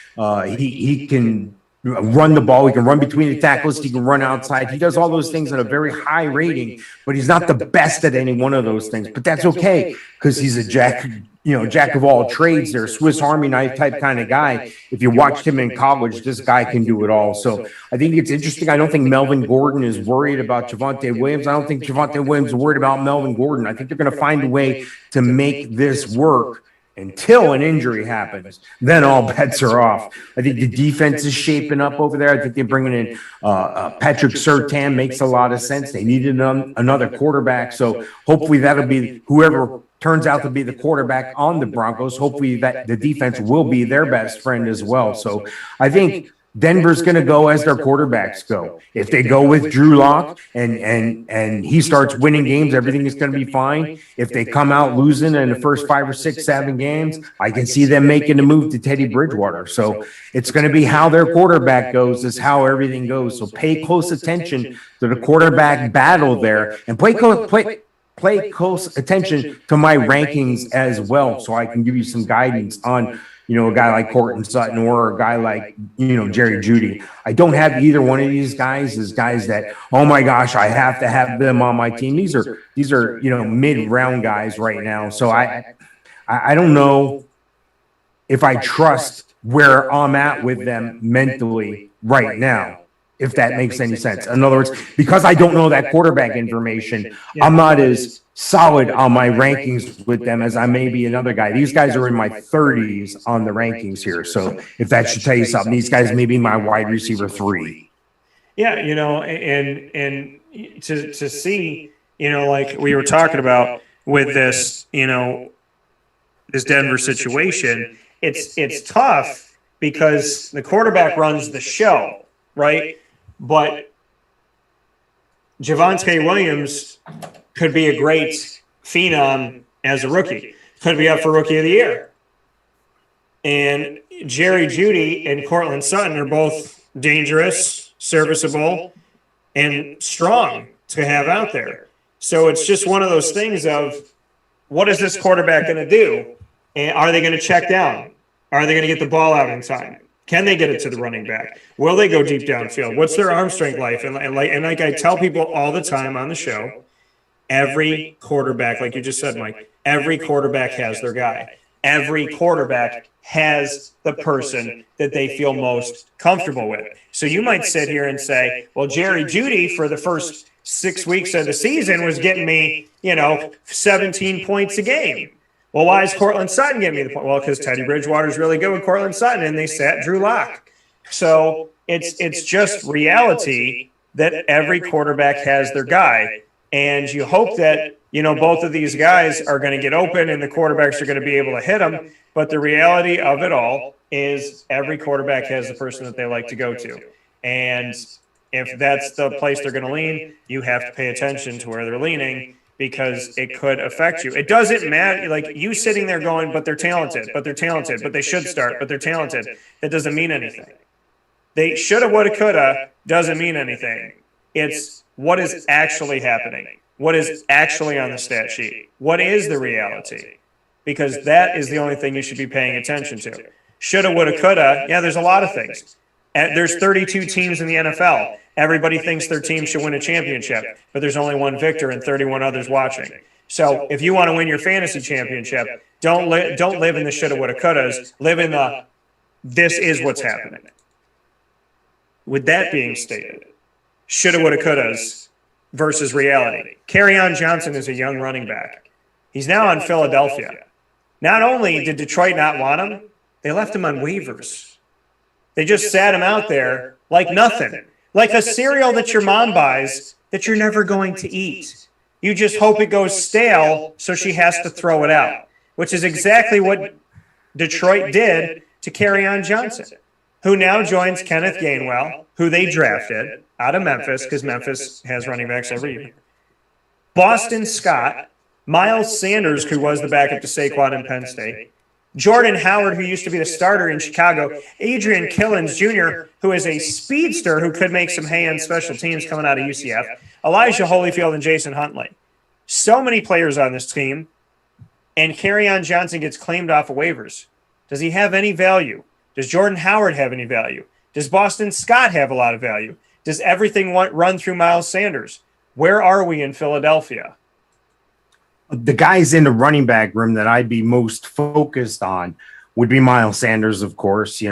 Speaker 2: he can run the ball, he can run between the tackles, he can run outside. He does all those things at a very high rating, but he's not the best at any one of those things. But that's okay, because he's a jack of all trades there, Swiss Army knife type kind of guy. If you watched him in college, this guy can do it all. So I think it's interesting. I don't think Melvin Gordon is worried about Javonte Williams. I don't think Javonte Williams is worried about Melvin Gordon. I think they're going to find a way to make this work until an injury happens. Then all bets are off. I think the defense is shaping up over there. I think they're bringing in Patrick Surtain. Makes a lot of sense. They needed another quarterback. So hopefully that'll be whoever turns out to be the quarterback on the Broncos. Hopefully that the defense will be their best friend as well. So I think Denver's going to go as their quarterbacks go. If they go with Drew Lock and he starts winning games, everything is going to be fine. If they come out losing in the first 5 or 6, 7 games, I can see them making a move to Teddy Bridgewater. So it's going to be how their quarterback goes is how everything goes. So pay close attention to the quarterback battle there, and play close attention to my rankings as well, so I can give you some guidance on, a guy like Cortland Sutton or a guy like, Jerry Jeudy. I don't have either one of these guys as guys that, oh my gosh, I have to have them on my team. These are mid-round guys right now. So I don't know if I trust where I'm at with them mentally right now, if that makes any sense. In other words, because I don't know that quarterback information, I'm not as solid on my rankings with them as I may be another guy. These guys are in my 30s on the rankings here. So if that should tell you something, these guys may be my wide receiver 3.
Speaker 1: Yeah, and to see, like we were talking about with this, this Denver situation, it's tough because the quarterback runs the show, right? But Javonte Williams could be a great phenom as a rookie. Could be up for Rookie of the Year. And Jerry Jeudy and Cortland Sutton are both dangerous, serviceable, and strong to have out there. So it's just one of those things of, what is this quarterback going to do? And are they going to check down? Are they going to get the ball out in time? Can they get it to the running back? Will they go deep downfield? What's their arm strength like? And like I tell people all the time on the show, every quarterback, like you just said, Mike, every quarterback has their guy. Every quarterback has the person that they feel most comfortable with. So you might sit here and say, well, Jerry Jeudy for the first 6 weeks of the season was getting me, 17 points a game. Well, why is Cortland Sutton getting me the point? Well, because Teddy Bridgewater is really good with Cortland Sutton, and they sat Drew Lock. So it's just reality that every quarterback has their guy. And you hope that, both of these guys are going to get open and the quarterbacks are going to be able to hit them. But the reality of it all is every quarterback has the person that they like to go to. And if that's the place they're going to lean, you have to pay attention to where they're leaning because it could affect you. It doesn't matter, like you sitting there going, but they're talented, but they should start, but they're talented. That doesn't mean anything. They shoulda, woulda, coulda doesn't mean anything. It's what is actually happening. What is actually on the stat sheet? What is the reality? Because that is the only thing you should be paying attention to. Shoulda, woulda, coulda. Yeah, there's a lot of things. There's 32 teams in the NFL. Everybody thinks their team should win a championship, but there's only one victor and 31 others watching. So if you want to win your fantasy championship, don't live in the shoulda, woulda, couldas. Live in the this is what's happening. With that being stated, shoulda, woulda, couldas versus reality. Kerryon Johnson is a young running back. He's now on Philadelphia. Not only did Detroit not want him, they left him on waivers. They just sat him out there like nothing. Like a cereal that your mom buys that you're never going to eat. You just hope it goes stale so she has to throw it out, which is exactly what Detroit did to Kerryon Johnson, who now joins Kenneth Gainwell, who they drafted out of Memphis, because Memphis has running backs every year. Boston Scott, Miles Sanders, who was the backup to Saquon in Penn State, Jordan Howard, who used to be the starter in Chicago, Adrian Killins Jr., who is a speedster who could make some hay on special teams coming out of UCF, Elijah Holyfield, and Jason Huntley. So many players on this team, and Kerryon Johnson gets claimed off of waivers. Does he have any value? Does Jordan Howard have any value? Does Boston Scott have a lot of value? Does everything run through Miles Sanders? Where are we in Philadelphia?
Speaker 2: The guys in the running back room that I'd be most focused on would be Miles Sanders, of course,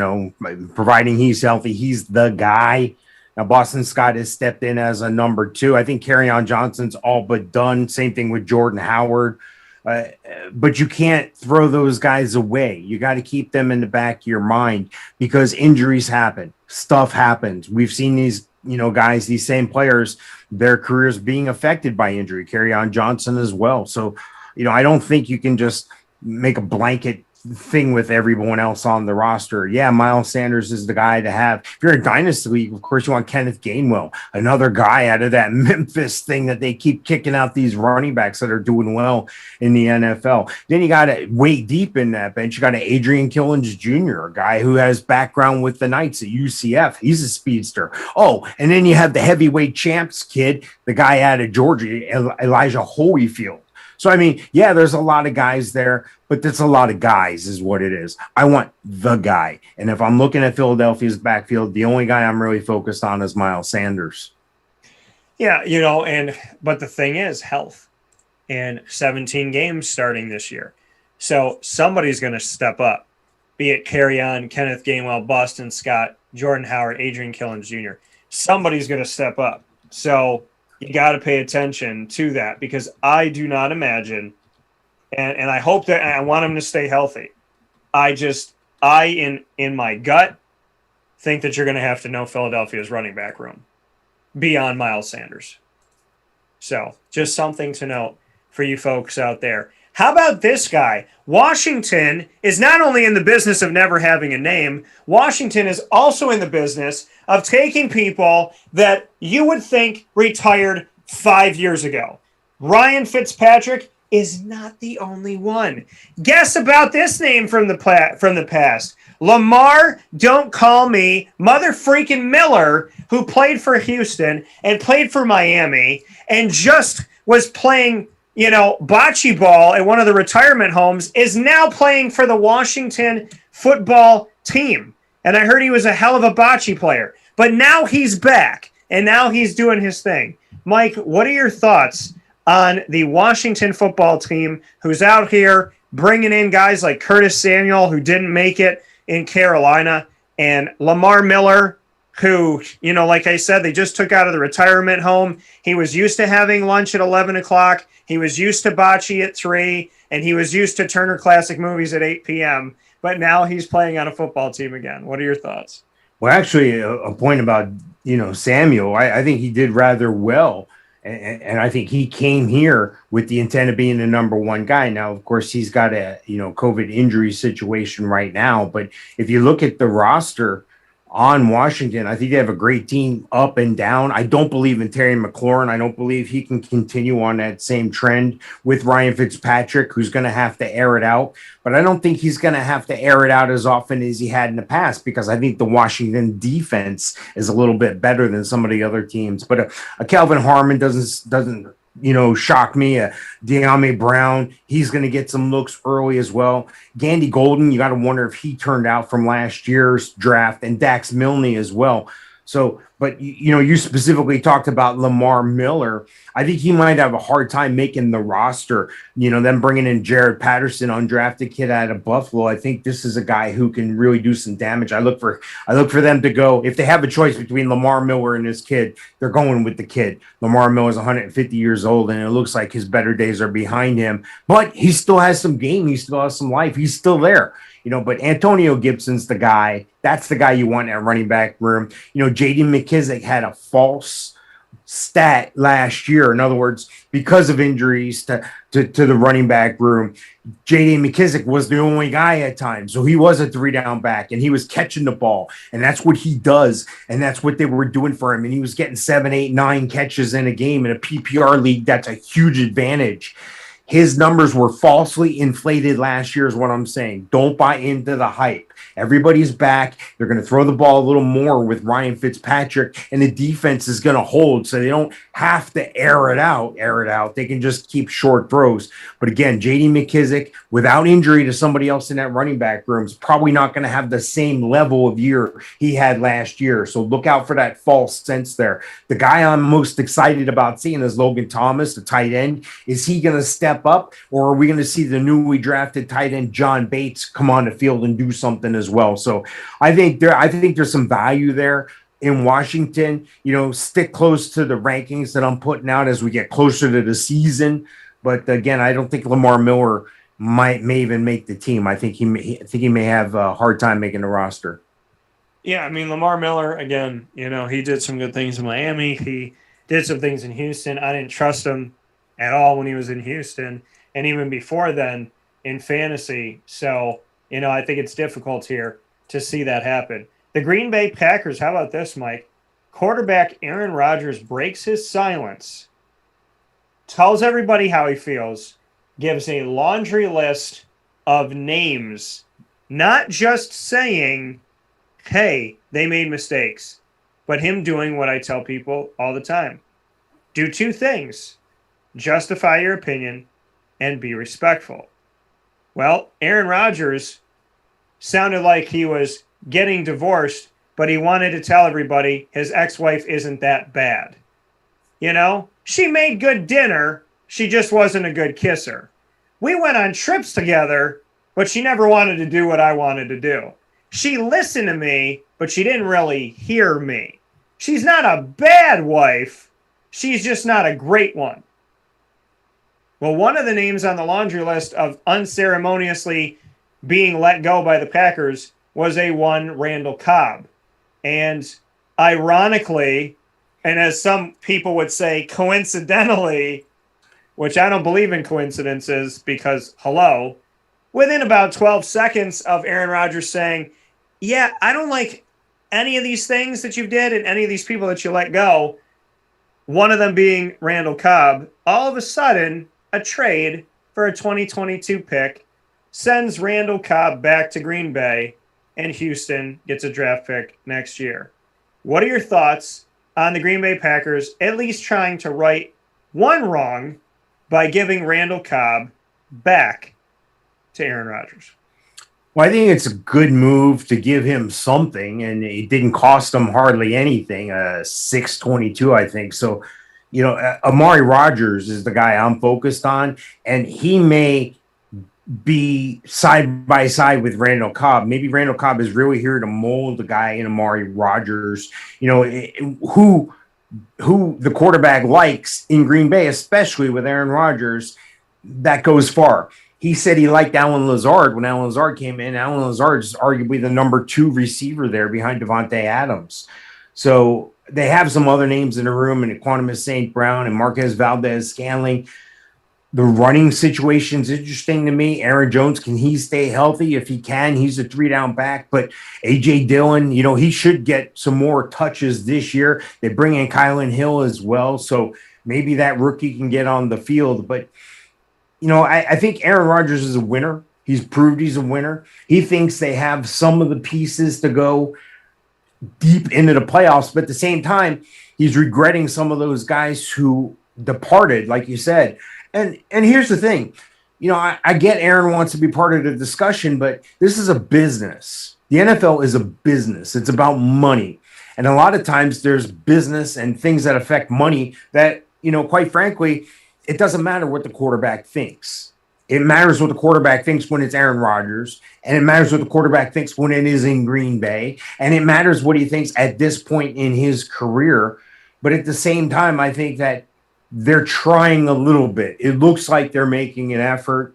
Speaker 2: providing he's healthy, he's the guy. Now, Boston Scott has stepped in as a number 2. I think Kerryon Johnson's all but done. Same thing with Jordan Howard. But you can't throw those guys away. You got to keep them in the back of your mind because injuries happen. Stuff happens. We've seen these, guys, these same players, their careers being affected by injury. Kerryon Johnson as well. So, I don't think you can just make a blanket thing with everyone else on the roster. Yeah, Miles Sanders is the guy to have. If you're a dynasty league, of course you want Kenneth Gainwell, another guy out of that Memphis thing that they keep kicking out these running backs that are doing well in the NFL. Then you got to wait deep in that bench. You got Adrian Killins Jr., a guy who has background with the Knights at UCF. He's a speedster. Oh, and then you have the heavyweight champs kid, the guy out of Georgia, Elijah Holyfield. So, yeah, there's a lot of guys there, but that's a lot of guys is what it is. I want the guy. And if I'm looking at Philadelphia's backfield, the only guy I'm really focused on is Miles Sanders.
Speaker 1: Yeah, but the thing is health and 17 games starting this year. So somebody's going to step up, be it Kerryon, Kenneth Gainwell, Boston Scott, Jordan Howard, Adrian Killins Jr. Somebody's going to step up. So you got to pay attention to that because I do not imagine, and I hope that I want him to stay healthy. In my gut think that you're going to have to know Philadelphia's running back room beyond Miles Sanders. So just something to note for you folks out there. How about this guy? Washington is not only in the business of never having a name, Washington is also in the business of taking people that you would think retired 5 years ago. Ryan Fitzpatrick is not the only one. Guess about this name from the past. Lamar, don't call me, mother freaking Miller, who played for Houston and played for Miami and just was playing bocce ball at one of the retirement homes, is now playing for the Washington football team. And I heard he was a hell of a bocce player. But now he's back, and now he's doing his thing. Mike, what are your thoughts on the Washington football team who's out here bringing in guys like Curtis Samuel, who didn't make it in Carolina, and Lamar Miller, who, like I said, they just took out of the retirement home. He was used to having lunch at 11 o'clock. He was used to bocce at 3, and he was used to Turner Classic Movies at 8 p.m., but now he's playing on a football team again. What are your thoughts?
Speaker 2: Well, actually, a point about, Samuel, I think he did rather well. And I think he came here with the intent of being the number one guy. Now, of course, he's got a, COVID injury situation right now. But if you look at the roster, on Washington. I think they have a great team up and down. I don't believe in Terry McLaurin. I don't believe he can continue on that same trend with Ryan Fitzpatrick, who's going to have to air it out. But I don't think he's going to have to air it out as often as he had in the past, because I think the Washington defense is a little bit better than some of the other teams. But a Calvin Harmon doesn't shock me. De'Ami Brown, he's going to get some looks early as well. Gandy Golden, you got to wonder if he turned out from last year's draft, and Dax Milne as well. So, but you specifically talked about Lamar Miller. I think he might have a hard time making the roster. Them bringing in Jared Patterson, undrafted kid out of Buffalo. I think this is a guy who can really do some damage. I look for them to go, if they have a choice between Lamar Miller and this kid, they're going with the kid. Lamar Miller is 150 years old, and it looks like his better days are behind him. But he still has some game. He still has some life. He's still there. But Antonio Gibson's the guy. That's the guy you want at running back room. J.D. McKissic had a false stat last year. In other words, because of injuries to the running back room, J.D. McKissic was the only guy at times. So he was a 3-down back, and he was catching the ball. And that's what he does. And that's what they were doing for him. And he was getting 7, 8, 9 catches in a game. In a PPR league, that's a huge advantage. His numbers were falsely inflated last year is what I'm saying. Don't buy into the hype. Everybody's back. They're going to throw the ball a little more with Ryan Fitzpatrick, and the defense is going to hold, so they don't have to air it out. They can just keep short throws. But again, J.D. McKissic, without injury to somebody else in that running back room, is probably not going to have the same level of year he had last year. So look out for that false sense there. The guy I'm most excited about seeing is Logan Thomas, the tight end. Is he going to step up, or are we going to see the newly drafted tight end John Bates come on the field and do something as well? So I think there's some value there in Washington. Stick close to the rankings that I'm putting out as we get closer to the season. But again, I don't think Lamar Miller may even make the team. I think he may have a hard time making the roster.
Speaker 1: Yeah, I mean, Lamar Miller, again, he did some good things in Miami. He did some things in Houston. I didn't trust him at all when he was in Houston, and even before then in fantasy. So, I think it's difficult here to see that happen. The Green Bay Packers, how about this, Mike? Quarterback Aaron Rodgers breaks his silence, tells everybody how he feels, gives a laundry list of names, not just saying, hey, they made mistakes, but him doing what I tell people all the time. Do 2 things. Justify your opinion and be respectful. Well, Aaron Rodgers sounded like he was getting divorced, but he wanted to tell everybody his ex-wife isn't that bad. She made good dinner. She just wasn't a good kisser. We went on trips together, but she never wanted to do what I wanted to do. She listened to me, but she didn't really hear me. She's not a bad wife. She's just not a great one. Well, one of the names on the laundry list of unceremoniously being let go by the Packers was one Randall Cobb. And ironically, and as some people would say, coincidentally, which I don't believe in coincidences because, hello, within about 12 seconds of Aaron Rodgers saying, yeah, I don't like any of these things that you did and any of these people that you let go, one of them being Randall Cobb, all of a sudden, a trade for a 2022 pick sends Randall Cobb back to Green Bay, and Houston gets a draft pick next year. What are your thoughts on the Green Bay Packers at least trying to right one wrong by giving Randall Cobb back to Aaron Rodgers?
Speaker 2: Well, I think it's a good move to give him something, and it didn't cost him hardly anything, $622, I think. So, Amari Rodgers is the guy I'm focused on, and he may be side by side with Randall Cobb. Maybe Randall Cobb is really here to mold the guy in Amari Rodgers, who the quarterback likes in Green Bay, especially with Aaron Rodgers. That goes far. He said he liked Allen Lazard when Allen Lazard came in. Allen Lazard is arguably the number 2 receiver there behind Devontae Adams. So they have some other names in the room, and Equanimous St. Brown and Marquez Valdez-Scantling. The running situation's interesting to me. Aaron Jones, can he stay healthy? If he can, he's a 3-down back. But A.J. Dillon, he should get some more touches this year. They bring in Kylan Hill as well. So maybe that rookie can get on the field. But, I think Aaron Rodgers is a winner. He's proved he's a winner. He thinks they have some of the pieces to go deep into the playoffs. But at the same time, he's regretting some of those guys who departed, like you said. And here's the thing, I get Aaron wants to be part of the discussion, but this is a business. The NFL is a business. It's about money. And a lot of times there's business and things that affect money that, quite frankly, it doesn't matter what the quarterback thinks. It matters what the quarterback thinks when it's Aaron Rodgers, and it matters what the quarterback thinks when it is in Green Bay, and it matters what he thinks at this point in his career. But at the same time, I think that they're trying a little bit. It looks like they're making an effort.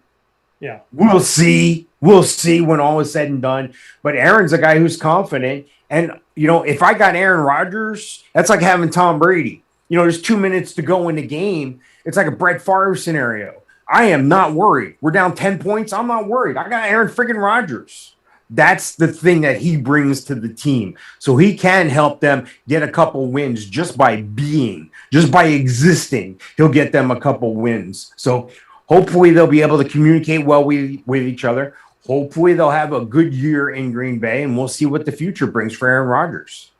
Speaker 1: Yeah.
Speaker 2: We'll see. We'll see when all is said and done. But Aaron's a guy who's confident. And, if I got Aaron Rodgers, that's like having Tom Brady. There's 2 minutes to go in the game. It's like a Brett Favre scenario. I am not worried. We're down 10 points. I'm not worried. I got Aaron friggin' Rodgers. That's the thing that he brings to the team. So he can help them get a couple wins just by existing. He'll get them a couple wins. So hopefully they'll be able to communicate well with each other. Hopefully they'll have a good year in Green Bay, and we'll see what the future brings for Aaron Rodgers.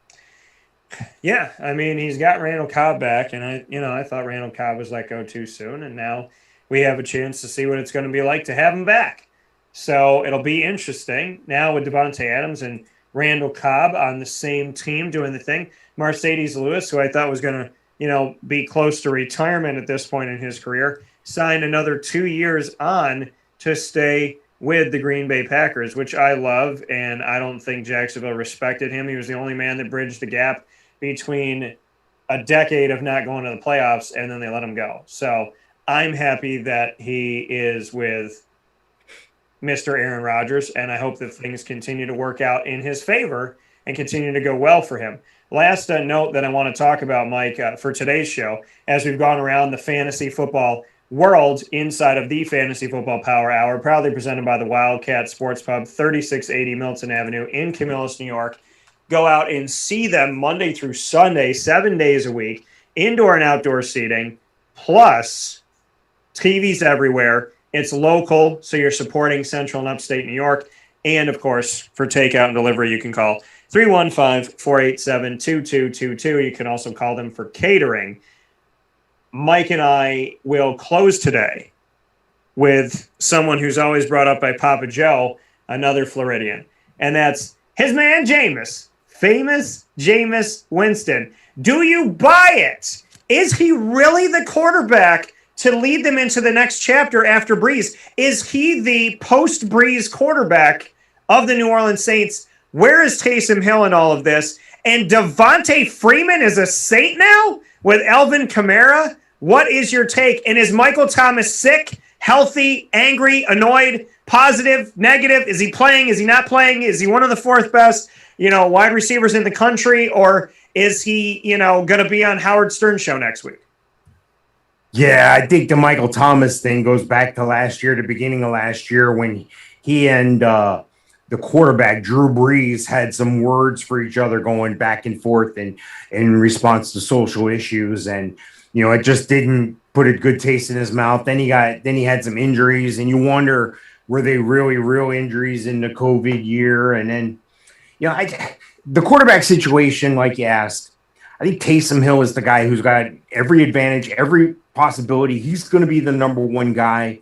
Speaker 1: Yeah, I mean, he's got Randall Cobb back, and I thought Randall Cobb was let go too soon, and now we have a chance to see what it's going to be like to have him back. So it'll be interesting now with Devontae Adams and Randall Cobb on the same team doing the thing. Mercedes Lewis, who I thought was going to, be close to retirement at this point in his career, signed another 2 years on to stay with the Green Bay Packers, which I love, and I don't think Jacksonville respected him. He was the only man that bridged the gap between a decade of not going to the playoffs, and then they let him go. So I'm happy that he is with Mr. Aaron Rodgers, and I hope that things continue to work out in his favor and continue to go well for him. Last note that I want to talk about, Mike, for today's show, as we've gone around the fantasy football world inside of the Fantasy Football Power Hour, proudly presented by the Wildcat Sports Pub, 3680 Milton Avenue in Camillus, New York. Go out and see them Monday through Sunday, 7 days a week, indoor and outdoor seating, plus TVs everywhere. It's local, so you're supporting Central and Upstate New York. And, of course, for takeout and delivery, you can call 315-487-2222. You can also call them for catering. Mike and I will close today with someone who's always brought up by Papa Joe, another Floridian. And that's his man, Jameis. Famous Jameis Winston. Do you buy it? Is he really the quarterback to lead them into the next chapter after Breeze? Is he the post-Breeze quarterback of the New Orleans Saints? Where is Taysom Hill in all of this? And Devontae Freeman is a Saint now with Alvin Kamara? What is your take? And is Michael Thomas sick, healthy, angry, annoyed, positive, negative? Is he playing? Is he not playing? Is he one of the fourth best, wide receivers in the country? Or is he, going to be on Howard Stern's show next week?
Speaker 2: Yeah, I think the Michael Thomas thing goes back to last year, the beginning of last year, when he and the quarterback, Drew Brees, had some words for each other going back and forth in response to social issues. And, it just didn't put a good taste in his mouth. Then he had some injuries, and you wonder, were they really real injuries in the COVID year? And then, the quarterback situation, like you asked, I think Taysom Hill is the guy who's got every advantage, every possibility. He's going to be the number one guy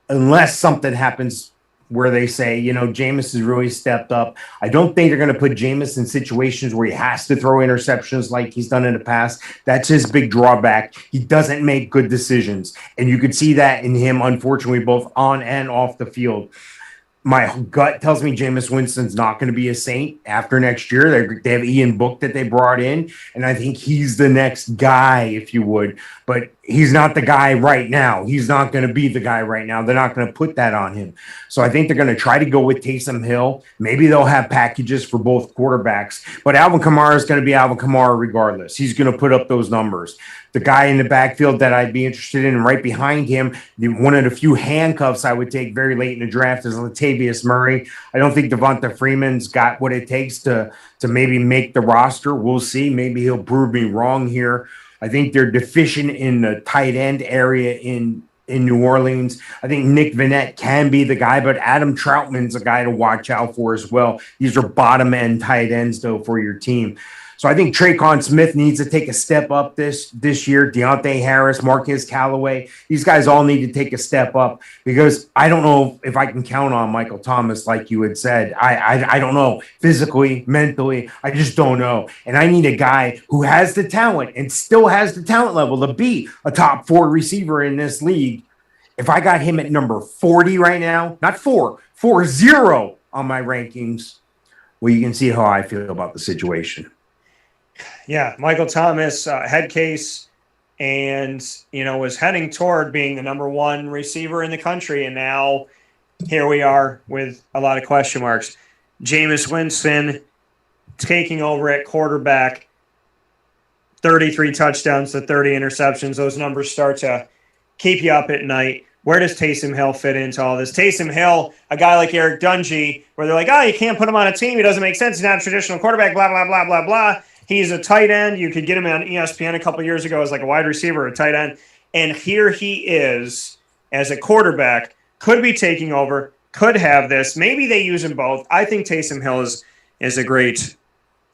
Speaker 2: unless something happens where they say, Jameis has really stepped up. I don't think they're going to put Jameis in situations where he has to throw interceptions like he's done in the past. That's his big drawback. He doesn't make good decisions. And you could see that in him, unfortunately, both on and off the field. My gut tells me Jameis Winston's not going to be a Saint after next year. They have Ian Book that they brought in, and I think he's the next guy, if you would. But he's not the guy right now. He's not going to be the guy right now. They're not going to put that on him. So I think they're going to try to go with Taysom Hill. Maybe they'll have packages for both quarterbacks. But Alvin Kamara is going to be Alvin Kamara regardless. He's going to put up those numbers. the guy in the backfield that I'd be interested in. And right behind him, one of the few handcuffs I would take very late in the draft is Latavius Murray. I don't think Devonta Freeman's got what it takes to maybe make the roster. We'll see. Maybe he'll prove me wrong here. I think they're deficient in the tight end area in New Orleans. I think Nick Vannett can be the guy, but Adam Troutman's a guy to watch out for as well. These are bottom end tight ends, though, for your team. So I think Traquan Smith needs to take a step up this year. Deontay Harris, Marquez Callaway, these guys all need to take a step up because I don't know if I can count on Michael Thomas, like you had said. I don't know physically, mentally. I just don't know. And I need a guy who has the talent and still has the talent level to be a top 4 receiver in this league. If I got him at number 40 right now, not 40 on my rankings, well, you can see how I feel about the situation.
Speaker 1: Yeah, Michael Thomas, head case, and, was heading toward being the number 1 receiver in the country. And now here we are with a lot of question marks. Jameis Winston taking over at quarterback, 33 touchdowns to 30 interceptions. Those numbers start to keep you up at night. Where does Taysom Hill fit into all this? Taysom Hill, a guy like Eric Dungy, where they're like, you can't put him on a team. He doesn't make sense. He's not a traditional quarterback, blah, blah, blah, blah, blah. He's a tight end. You could get him on ESPN a couple years ago as like a wide receiver, a tight end. And here he is as a quarterback, could be taking over, could have this. Maybe they use them both. I think Taysom Hill is a great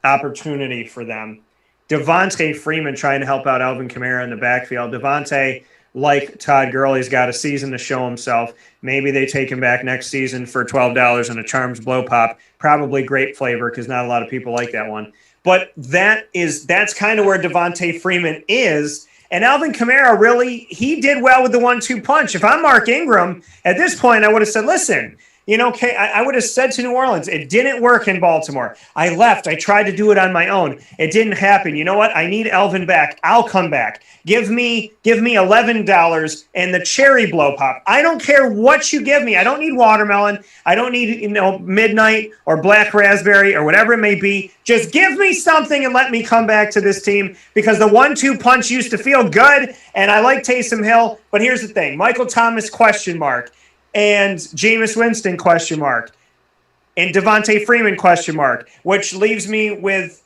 Speaker 1: opportunity for them. Devontae Freeman trying to help out Alvin Kamara in the backfield. Devontae, like Todd Gurley's got a season to show himself. Maybe they take him back next season for $12 and a Charms Blow Pop. Probably grape flavor because not a lot of people like that one. But that's kind of where Devontae Freeman is. And Alvin Kamara he did well with the 1-2 punch. If I'm Mark Ingram, at this point, I would have said, listen, I would have said to New Orleans, it didn't work in Baltimore. I left. I tried to do it on my own. It didn't happen. You know what? I need Alvin back. I'll come back. Give me $11 and the cherry blow pop. I don't care what you give me. I don't need watermelon. I don't need, midnight or black raspberry or whatever it may be. Just give me something and let me come back to this team because the 1-2 punch used to feel good. And I like Taysom Hill. But here's the thing. Michael Thomas, question mark. And Jameis Winston, question mark. And Devontae Freeman, question mark. Which leaves me with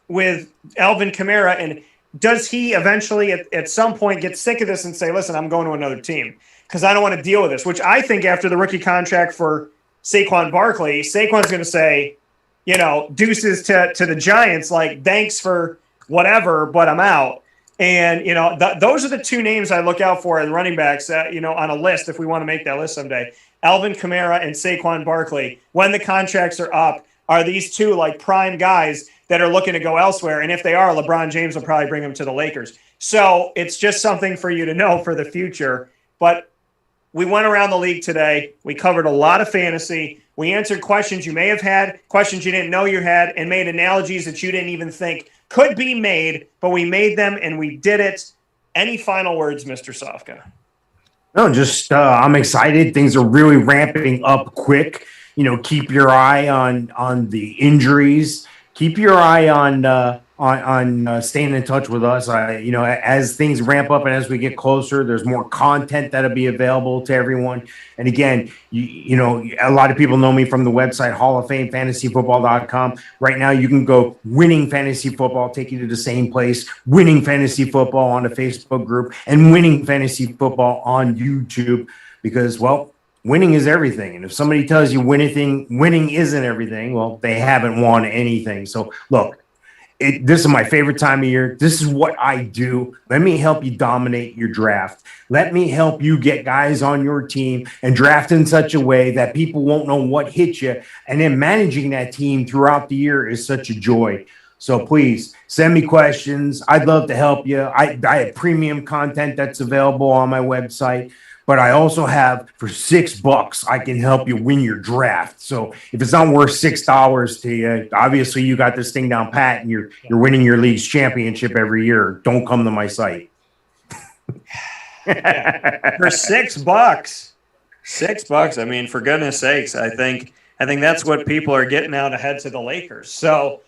Speaker 1: Alvin Kamara. And does he eventually at some point get sick of this and say, listen, I'm going to another team because I don't want to deal with this, which I think after the rookie contract for Saquon Barkley, Saquon's going to say, deuces to the Giants, like, thanks for whatever, but I'm out. And, those are the 2 names I look out for in running backs, on a list if we want to make that list someday. Alvin Kamara and Saquon Barkley, when the contracts are up, are these 2 like prime guys that are looking to go elsewhere? And if they are, LeBron James will probably bring them to the Lakers. So it's just something for you to know for the future. But we went around the league today. We covered a lot of fantasy. We answered questions you may have had, questions you didn't know you had, and made analogies that you didn't even think could be made, but we made them and we did it. Any final words, Mr. Sofka?
Speaker 2: No, just I'm excited. Things are really ramping up quick. Keep your eye on the injuries. Keep your eye on staying in touch with us. As things ramp up and as we get closer, there's more content that'll be available to everyone. And again, a lot of people know me from the website Hall of Fame fantasyfootball.com. Right now, you can go Winning Fantasy Football, take you to the same place. Winning Fantasy Football on the Facebook group and Winning Fantasy Football on YouTube because, well, winning is everything. And if somebody tells you winning isn't everything, well, they haven't won anything. So look, this is my favorite time of year. This is what I do. Let me help you dominate your draft. Let me help you get guys on your team and draft in such a way that people won't know what hit you. And then managing that team throughout the year is such a joy. So please send me questions. I'd love to help you. I have premium content that's available on my website. But I also have for $6, I can help you win your draft. So if it's not worth $6 to you, obviously you got this thing down pat and you're winning your league's championship every year. Don't come to my site.
Speaker 1: For $6. $6. I mean, for goodness sakes, I think that's what people are getting now to head to the Lakers. So,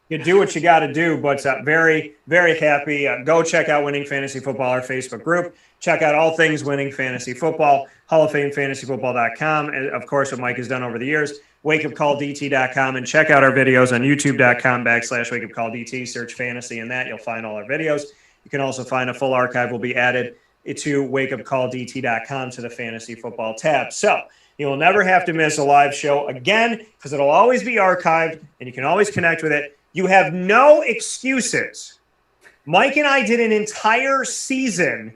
Speaker 1: You do what you got to do, but very, very happy. Go check out Winning Fantasy Football, our Facebook group. Check out all things Winning Fantasy Football, Hall of Fame FantasyFootball.com. And of course, what Mike has done over the years, wakeupcalldt.com, and check out our videos on youtube.com/wakeupcalldt. Search fantasy in that. You'll find all our videos. You can also find a full archive will be added to wakeupcalldt.com to the Fantasy Football tab. So you will never have to miss a live show again because it'll always be archived and you can always connect with it. You have no excuses. Mike and I did an entire season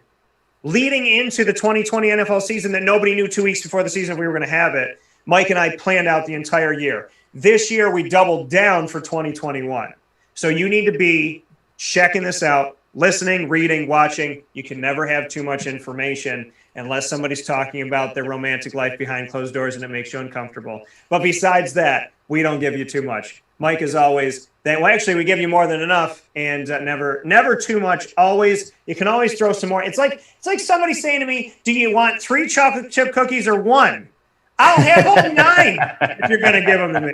Speaker 1: leading into the 2020 NFL season that nobody knew 2 weeks before the season if we were going to have it. Mike and I planned out the entire year. This year, we doubled down for 2021. So you need to be checking this out, listening, reading, watching. You can never have too much information unless somebody's talking about their romantic life behind closed doors and it makes you uncomfortable. But besides that, we don't give you too much. Mike, as always, actually, we give you more than enough, and never too much. Always, you can always throw some more. It's like somebody saying to me, "Do you want 3 chocolate chip cookies or 1?" I'll have all 9 if you're going to give them to me.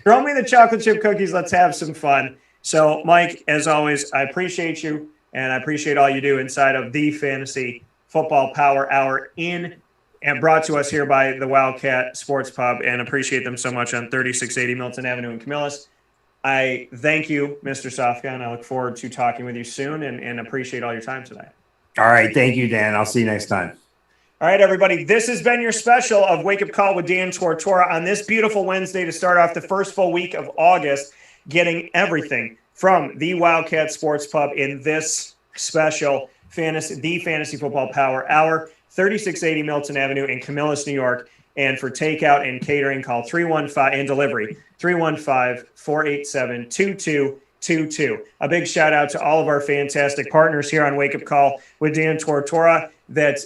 Speaker 1: Throw me the chocolate chip cookies. Let's have some fun. So, Mike, as always, I appreciate you, and I appreciate all you do inside of the Fantasy Football Power Hour and brought to us here by the Wildcat Sports Pub, and appreciate them so much on 3680 Milton Avenue in Camillus. I thank you, Mr. Sofka, and I look forward to talking with you soon and appreciate all your time today.
Speaker 2: All right. Thank you, Dan. I'll see you next time.
Speaker 1: All right, everybody. This has been your special of Wake Up Call with Dan Tortora on this beautiful Wednesday to start off the first full week of August, getting everything from the Wildcat Sports Pub in this special the Fantasy Football Power Hour, 3680 Milton Avenue in Camillus, New York. And for takeout and catering, call 315 and delivery 315-487-2222. A big shout out to all of our fantastic partners here on Wake Up Call with Dan Tortora that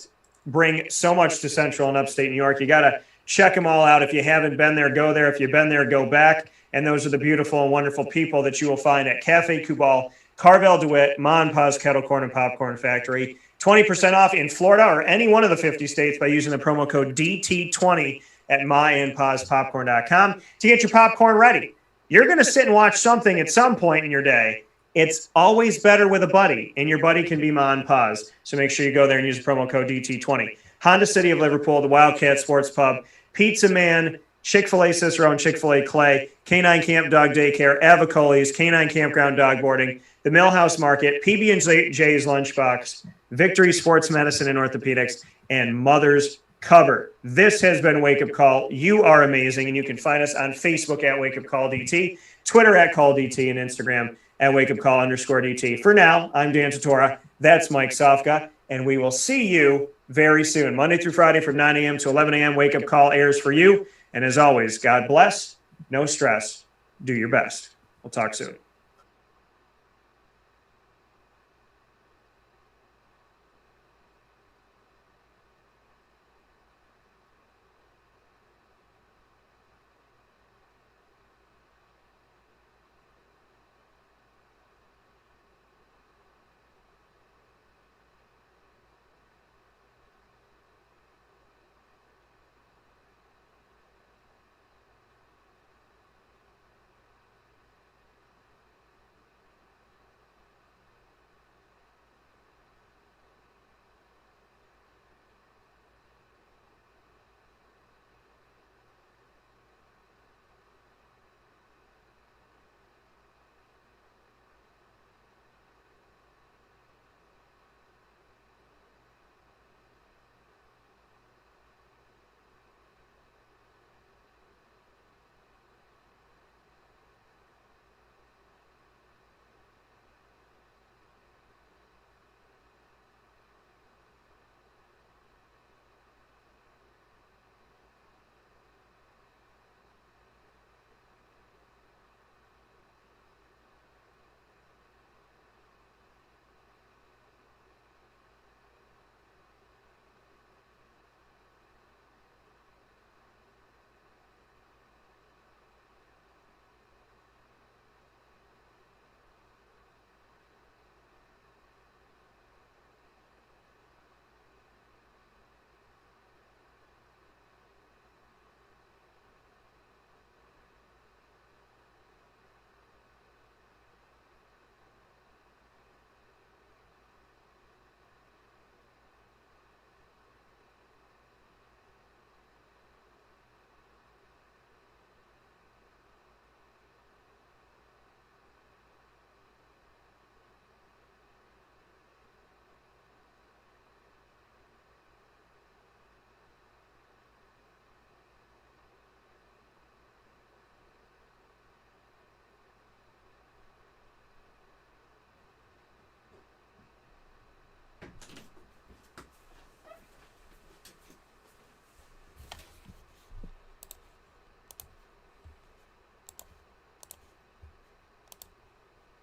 Speaker 1: bring so much to Central and Upstate New York. You got to check them all out. If you haven't been there, go there. If you've been there, go back. And those are the beautiful and wonderful people that you will find at Cafe Kubal, Carvel DeWitt, Ma and Pa's Kettle Corn and Popcorn Factory. 20% off in Florida or any one of the 50 states by using the promo code DT20 at myandpaspopcorn.com to get your popcorn ready. You're going to sit and watch something at some point in your day. It's always better with a buddy, and your buddy can be Ma and Pa's. So make sure you go there and use the promo code DT20. Honda City of Liverpool, the Wildcat Sports Pub, Pizza Man, Chick-fil-A Cicero and Chick-fil-A Clay, Canine Camp Dog Daycare, Avicoli's, Canine Campground Dog Boarding, the Millhouse Market, PB&J's Lunchbox, Victory Sports Medicine and Orthopedics, and Mother's Cover. This has been Wake Up Call. You are amazing, and you can find us on Facebook at Wake Up Call DT, Twitter at Call DT, and Instagram at Wake Up Call _DT. For now, I'm Dan Tortora. That's Mike Sofka, and we will see you very soon. Monday through Friday from 9 a.m. to 11 a.m. Wake Up Call airs for you. And as always, God bless, no stress, do your best. We'll talk soon.